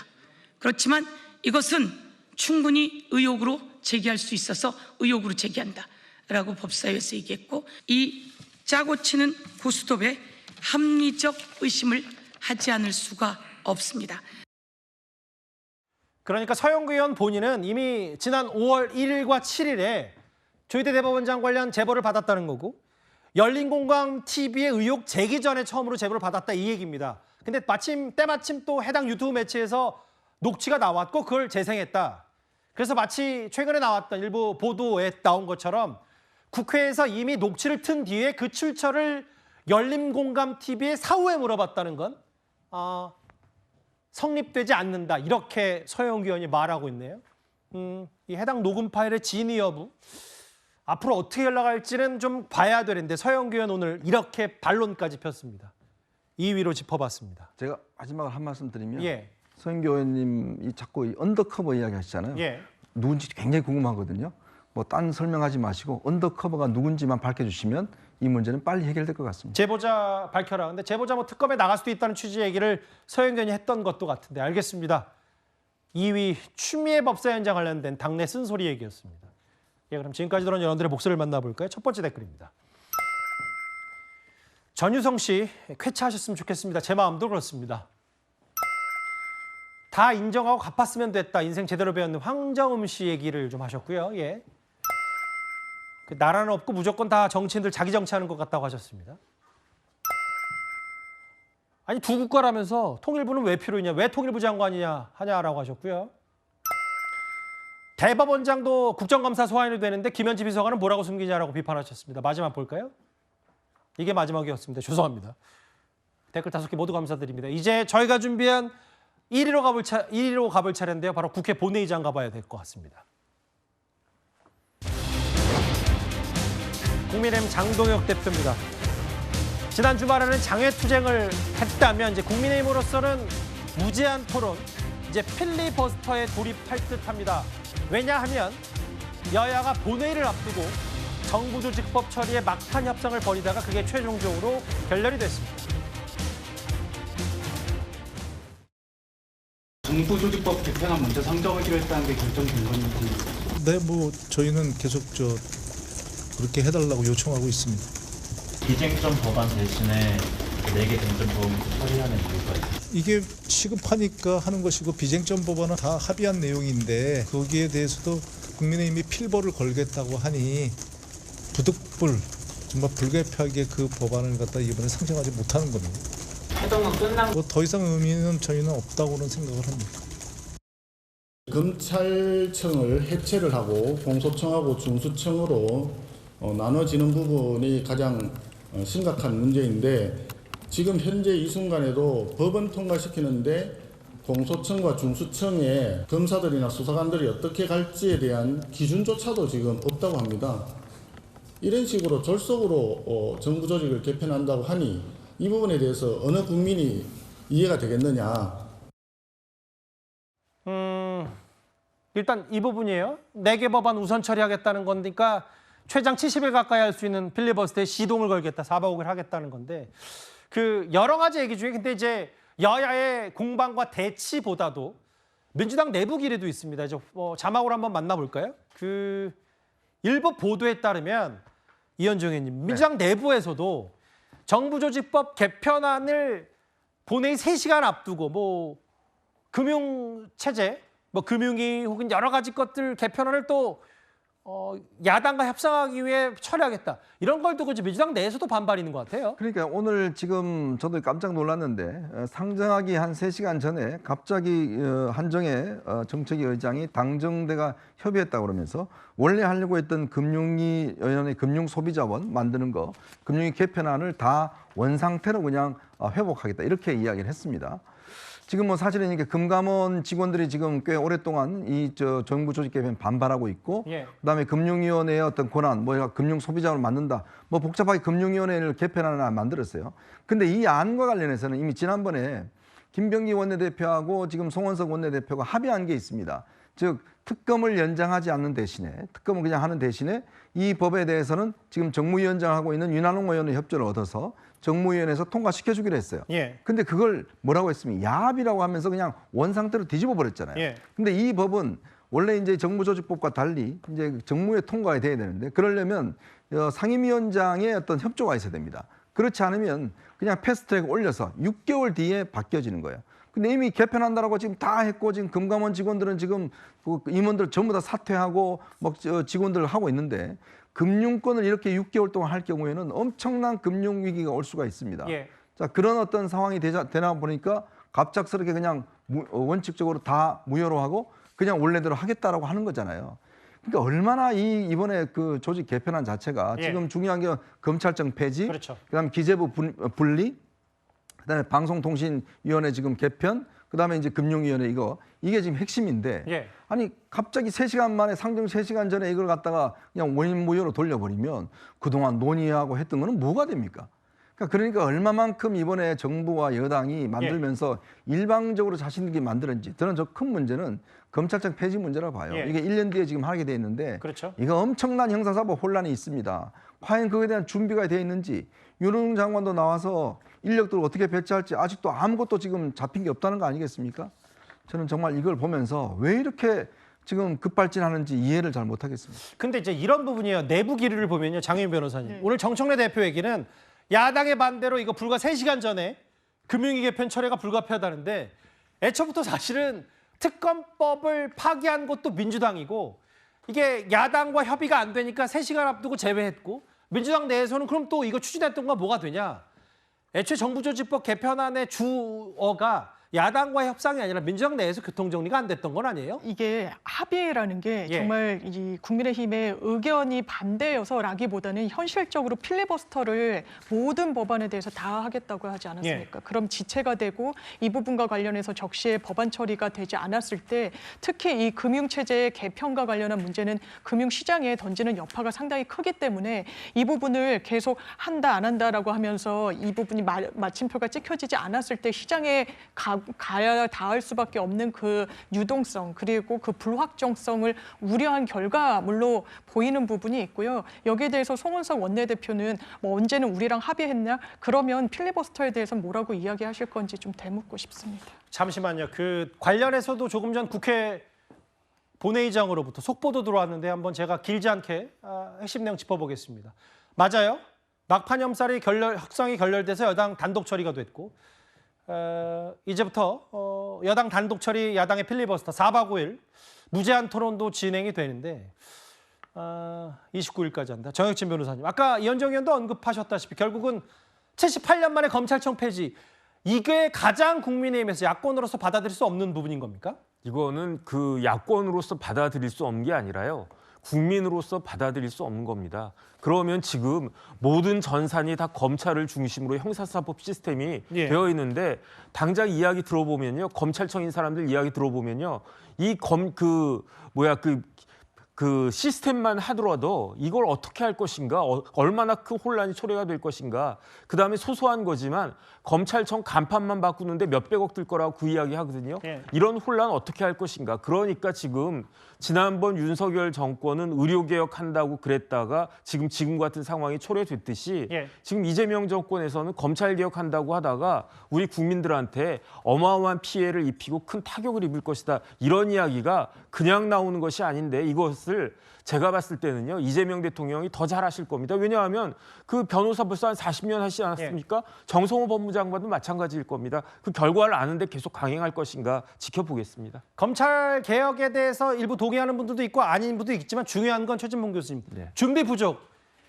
그렇지만 이것은 충분히 의혹으로 제기할 수 있어서 의혹으로 제기한다 라고 법사위에서 얘기했고 이 짜고 치는 고스톱에 합리적 의심을 하지 않을 수가 없습니다.
그러니까 서영교 의원 본인은 이미 지난 5월 1일과 7일에 조희대 대법원장 관련 제보를 받았다는 거고 열린공감 TV의 의혹 제기 전에 처음으로 제보를 받았다 이 얘기입니다. 근데 때마침 또 해당 유튜브 매체에서 녹취가 나왔고 그걸 재생했다. 그래서 마치 최근에 나왔던 일부 보도에 나온 것처럼 국회에서 이미 녹취를 튼 뒤에 그 출처를 열린공감TV의 사후에 물어봤다는 건 성립되지 않는다. 이렇게 서영교 의원이 말하고 있네요. 이 해당 녹음 파일의 진위 여부 앞으로 어떻게 연락할지는 좀 봐야 되는데 서영교 의원 오늘 이렇게 반론까지 폈습니다. 2위로 짚어봤습니다.
제가 마지막으로 한 말씀 드리면
예.
서영교 의원님이 자꾸 이 언더커버 이야기 하시잖아요.
예.
누군지 굉장히 궁금하거든요. 뭐 딴 설명하지 마시고 언더커버가 누군지만 밝혀주시면 이 문제는 빨리 해결될 것 같습니다.
제보자 밝혀라. 근데 제보자 뭐 특검에 나갈 수도 있다는 취지의 얘기를 서영교 의원이 했던 것도 같은데 알겠습니다. 2위 추미애 법사위원장 관련된 당내 쓴소리 얘기였습니다. 예, 그럼 지금까지 들은 여러분들의 목소리를 만나볼까요? 첫 번째 댓글입니다. 전유성 씨 쾌차하셨으면 좋겠습니다. 제 마음도 그렇습니다. 다 인정하고 갚았으면 됐다. 인생 제대로 배웠는 황정음 씨 얘기를 좀 하셨고요. 예. 그 나라는 없고 무조건 다 정치인들 자기 정치하는 것 같다고 하셨습니다. 아니 두 국가라면서 통일부는 왜 필요했냐? 왜 통일부 장관이냐 하냐라고 하셨고요. 대법원장도 국정감사 소환이 되는데 김현지 비서관은 뭐라고 숨기냐라고 비판하셨습니다. 마지막 볼까요? 이게 마지막이었습니다. 죄송합니다. 댓글 5개 모두 감사드립니다. 이제 저희가 준비한 1위로 가볼 차례인데요. 바로 국회 본회의장 가봐야 될 것 같습니다. 국민의힘 장동혁 대표입니다. 지난 주말에는 장외투쟁을 했다면 이제 국민의힘으로서는 무제한 토론, 이제 필리버스터에 돌입할 듯합니다. 왜냐하면 여야가 본회의를 앞두고 정부 조직법 처리에 막판 협상을 벌이다가 그게 최종적으로 결렬이 됐습니다.
정부 조직법 개편안 먼저 상정하기로 했다는 게 결정된 건지.
네, 뭐 저희는 계속 그렇게 해달라고 요청하고 있습니다.
비쟁점 법안 대신에 4개 쟁점 법안을 처리하는 이유가 있습니다. 이게
시급하니까 하는 것이고 비쟁점 법안은 다 합의한 내용인데 거기에 대해서도 국민의힘이 필보를 걸겠다고 하니 부득불 정말 불가피하게 그 법안을 갖다 이번에 상정하지 못하는 겁니다.
해동은 끝난
뭐 더 이상 의미는 저희는 없다고는 생각을 합니다.
검찰청을 해체를 하고 공소청하고 중수청으로 나눠지는 부분이 가장 심각한 문제인데 지금 현재 이 순간에도 법은 통과시키는데 공소청과 중수청에 검사들이나 수사관들이 어떻게 갈지에 대한 기준조차도 지금 없다고 합니다. 이런 식으로 졸속으로 정부 조직을 개편한다고 하니 이 부분에 대해서 어느 국민이 이해가 되겠느냐.
일단 이 부분이에요. 4개 법안 우선 처리하겠다는 거니까 최장 70일 가까이 할 수 있는 필리버스터에 시동을 걸겠다, 사바옥을 하겠다는 건데 그 여러 가지 얘기 중에 근데 이제 여야의 공방과 대치보다도 민주당 내부 기류도 있습니다. 이제 자막으로 한번 만나볼까요? 그 일부 보도에 따르면 이현정 의원님, 민주당 내부에서도 정부조직법 개편안을 본회의 3시간 앞두고 뭐 금융체제, 뭐 금융위 혹은 여러 가지 것들 개편안을 또 야당과 협상하기 위해 처리하겠다. 이런 걸 두고 민주당 내에서도 반발이 있는 것 같아요.
그러니까 오늘 지금 저도 깜짝 놀랐는데 상정하기 한 3시간 전에 갑자기 한정혜 정책위 의장이 당정대가 협의했다고 그러면서 원래 하려고 했던 금융위원회 금융소비자원 만드는 거, 금융위 개편안을 다 원상태로 그냥 회복하겠다 이렇게 이야기를 했습니다. 지금 뭐 사실은 이게 금감원 직원들이 지금 꽤 오랫동안 이 정부 조직 개편 반발하고 있고, 그다음에 금융위원회의 어떤 권한, 뭐 금융 소비자원을 만든다, 뭐 복잡하게 금융위원회를 개편안을 만들었어요. 근데 이 안과 관련해서는 이미 지난번에 김병기 원내대표하고 지금 송원석 원내대표가 합의한 게 있습니다. 즉 특검을 연장하지 않는 대신에, 특검을 그냥 하는 대신에 이 법에 대해서는 지금 정무위원장하고 있는 윤한홍 의원의 협조를 얻어서 정무위원회에서 통과시켜주기로 했어요. 근데 그걸 뭐라고 했으면 야합이라고 하면서 그냥 원상태로 뒤집어 버렸잖아요. 근데 이 법은 원래 이제 정부조직법과 달리 이제 정무에 통과가 돼야 되는데 그러려면 상임위원장의 어떤 협조가 있어야 됩니다. 그렇지 않으면 그냥 패스트트랙 올려서 6개월 뒤에 바뀌어지는 거예요. 근데 이미 개편한다라고 지금 다 했고 지금 금감원 직원들은 지금 임원들 전부 다 사퇴하고 막 직원들 하고 있는데 금융권을 이렇게 6개월 동안 할 경우에는 엄청난 금융 위기가 올 수가 있습니다. 자, 그런 어떤 상황이 되나 보니까 갑작스럽게 그냥 원칙적으로 다 무효로 하고 그냥 원래대로 하겠다라고 하는 거잖아요. 그러니까 얼마나 이번에 그 조직 개편안 자체가 지금 중요한 게 검찰청 폐지, 그다음에 기재부 분리, 그다음에 방송통신위원회 지금 개편, 그다음에 이제 금융위원회 이게 지금 핵심인데 아니 갑자기 3시간 만에 상정 3시간 전에 이걸 갖다가 그냥 원인 무효로 돌려버리면 그동안 논의하고 했던 거는 뭐가 됩니까? 그러니까 얼마만큼 이번에 정부와 여당이 만들면서 일방적으로 자신들이 만들었는지 저는 저 큰 문제는 검찰청 폐지 문제라고 봐요. 이게 1년 뒤에 지금 하게 돼 있는데 이거 엄청난 형사사법 혼란이 있습니다. 과연 그거에 대한 준비가 돼 있는지 윤호중 장관도 나와서 인력들을 어떻게 배치할지 아직도 아무것도 지금 잡힌 게 없다는 거 아니겠습니까? 저는 정말 이걸 보면서 왜 이렇게 지금 급발진하는지 이해를 잘 못하겠습니다.
근데 이제 이런 부분이에요. 내부 기류를 보면요. 장혜인 변호사님. 오늘 정청래 대표 얘기는 야당의 반대로 이거 불과 3시간 전에 금융위 개편 철회가 불가피하다는데 애초부터 사실은 특검법을 파기한 것도 민주당이고 이게 야당과 협의가 안 되니까 3시간 앞두고 제외했고 민주당 내에서는 그럼 또 이거 추진했던 건 뭐가 되냐. 애초에 정부조직법 개편안의 주어가 야당과의 협상이 아니라 민주당 내에서 교통정리가 안 됐던 건 아니에요?
이게 합의라는 게 정말 이 국민의힘의 의견이 반대여서라기보다는 현실적으로 필리버스터를 모든 법안에 대해서 다 하겠다고 하지 않았습니까? 그럼 지체가 되고 이 부분과 관련해서 적시에 법안 처리가 되지 않았을 때 특히 이 금융체제의 개편과 관련한 문제는 금융시장에 던지는 여파가 상당히 크기 때문에 이 부분을 계속 한다 안 한다라고 하면서 이 부분이 마침표가 찍혀지지 않았을 때 시장에 가야 닿을 수밖에 없는 그 유동성 그리고 그 불확정성을 우려한 결과물로 보이는 부분이 있고요. 여기에 대해서 송원석 원내대표는 뭐 언제는 우리랑 합의했냐? 그러면 필리버스터에 대해서 뭐라고 이야기하실 건지 좀 되묻고 싶습니다.
잠시만요. 그 관련해서도 조금 전 국회 본회의장으로부터 속보도 들어왔는데 한번 제가 길지 않게 핵심 내용 짚어보겠습니다. 맞아요. 막판 협상이 결렬돼서 여당 단독 처리가 됐고 이제부터 여당 단독 처리, 야당의 필리버스터 4박 5일 무제한 토론도 진행이 되는데 29일까지 한다. 정혁진 변호사님. 아까 이현정 의원도 언급하셨다시피 결국은 78년 만에 검찰청 폐지. 이게 가장 국민의힘에서 야권으로서 받아들일 수 없는 부분인 겁니까?
이거는 그 야권으로서 받아들일 수 없는 게 아니라요. 국민으로서 받아들일 수 없는 겁니다. 그러면 지금 모든 전산이 다 검찰을 중심으로 형사사법 시스템이 되어 있는데 당장 이야기 들어보면요. 검찰청인 사람들 이야기 들어보면요. 그 시스템만 하더라도 이걸 어떻게 할 것인가, 얼마나 큰 혼란이 초래가 될 것인가. 그다음에 소소한 거지만 검찰청 간판만 바꾸는데 몇백억 들 거라고 그 이야기 하거든요. 이런 혼란 어떻게 할 것인가. 그러니까 지금 지난번 윤석열 정권은 의료개혁한다고 그랬다가 지금 같은 상황이 초래됐듯이 지금 이재명 정권에서는 검찰개혁한다고 하다가 우리 국민들한테 어마어마한 피해를 입히고 큰 타격을 입을 것이다. 이런 이야기가 그냥 나오는 것이 아닌데 이것을 제가 봤을 때는요. 이재명 대통령이 더 잘하실 겁니다. 왜냐하면 그 변호사 벌써 한 40년 하시지 않았습니까? 정성호 법무장관도 마찬가지일 겁니다. 그 결과를 아는데 계속 강행할 것인가 지켜보겠습니다.
검찰 개혁에 대해서 일부 동의하는 분들도 있고 아닌 분도 있지만 중요한 건 최진봉 교수님. 준비 부족.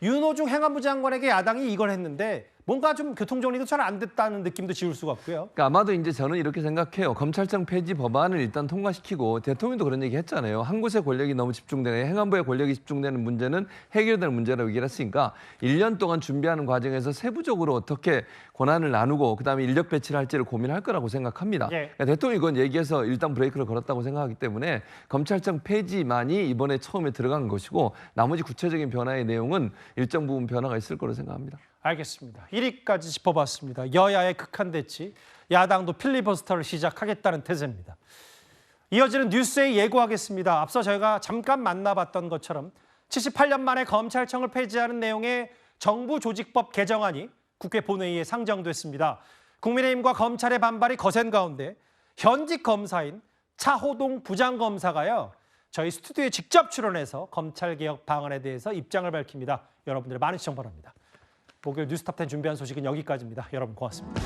윤호중 행안부 장관에게 야당이 이걸 했는데 뭔가 좀 교통정리도 잘 안 됐다는 느낌도 지울 수가 없고요.
그러니까 아마도 이제 저는 이렇게 생각해요. 검찰청 폐지 법안을 일단 통과시키고 대통령도 그런 얘기 했잖아요. 한 곳의 권력이 너무 집중되는, 행안부의 권력이 집중되는 문제는 해결될 문제라고 얘기를 했으니까 1년 동안 준비하는 과정에서 세부적으로 어떻게 권한을 나누고 그다음에 인력 배치를 할지를 고민할 거라고 생각합니다. 그러니까 대통령이 그건 얘기해서 일단 브레이크를 걸었다고 생각하기 때문에 검찰청 폐지만이 이번에 처음에 들어간 것이고 나머지 구체적인 변화의 내용은 일정 부분 변화가 있을 거로 생각합니다.
알겠습니다. 1위까지 짚어봤습니다. 여야의 극한 대치, 야당도 필리버스터를 시작하겠다는 태세입니다. 이어지는 뉴스에 예고하겠습니다. 앞서 저희가 잠깐 만나봤던 것처럼 78년 만에 검찰청을 폐지하는 내용의 정부 조직법 개정안이 국회 본회의에 상정됐습니다. 국민의힘과 검찰의 반발이 거센 가운데 현직 검사인 차호동 부장검사가요. 저희 스튜디오에 직접 출연해서 검찰개혁 방안에 대해서 입장을 밝힙니다. 여러분들의 많은 시청 바랍니다. 목요일 뉴스탑10 준비한 소식은 여기까지입니다. 여러분 고맙습니다.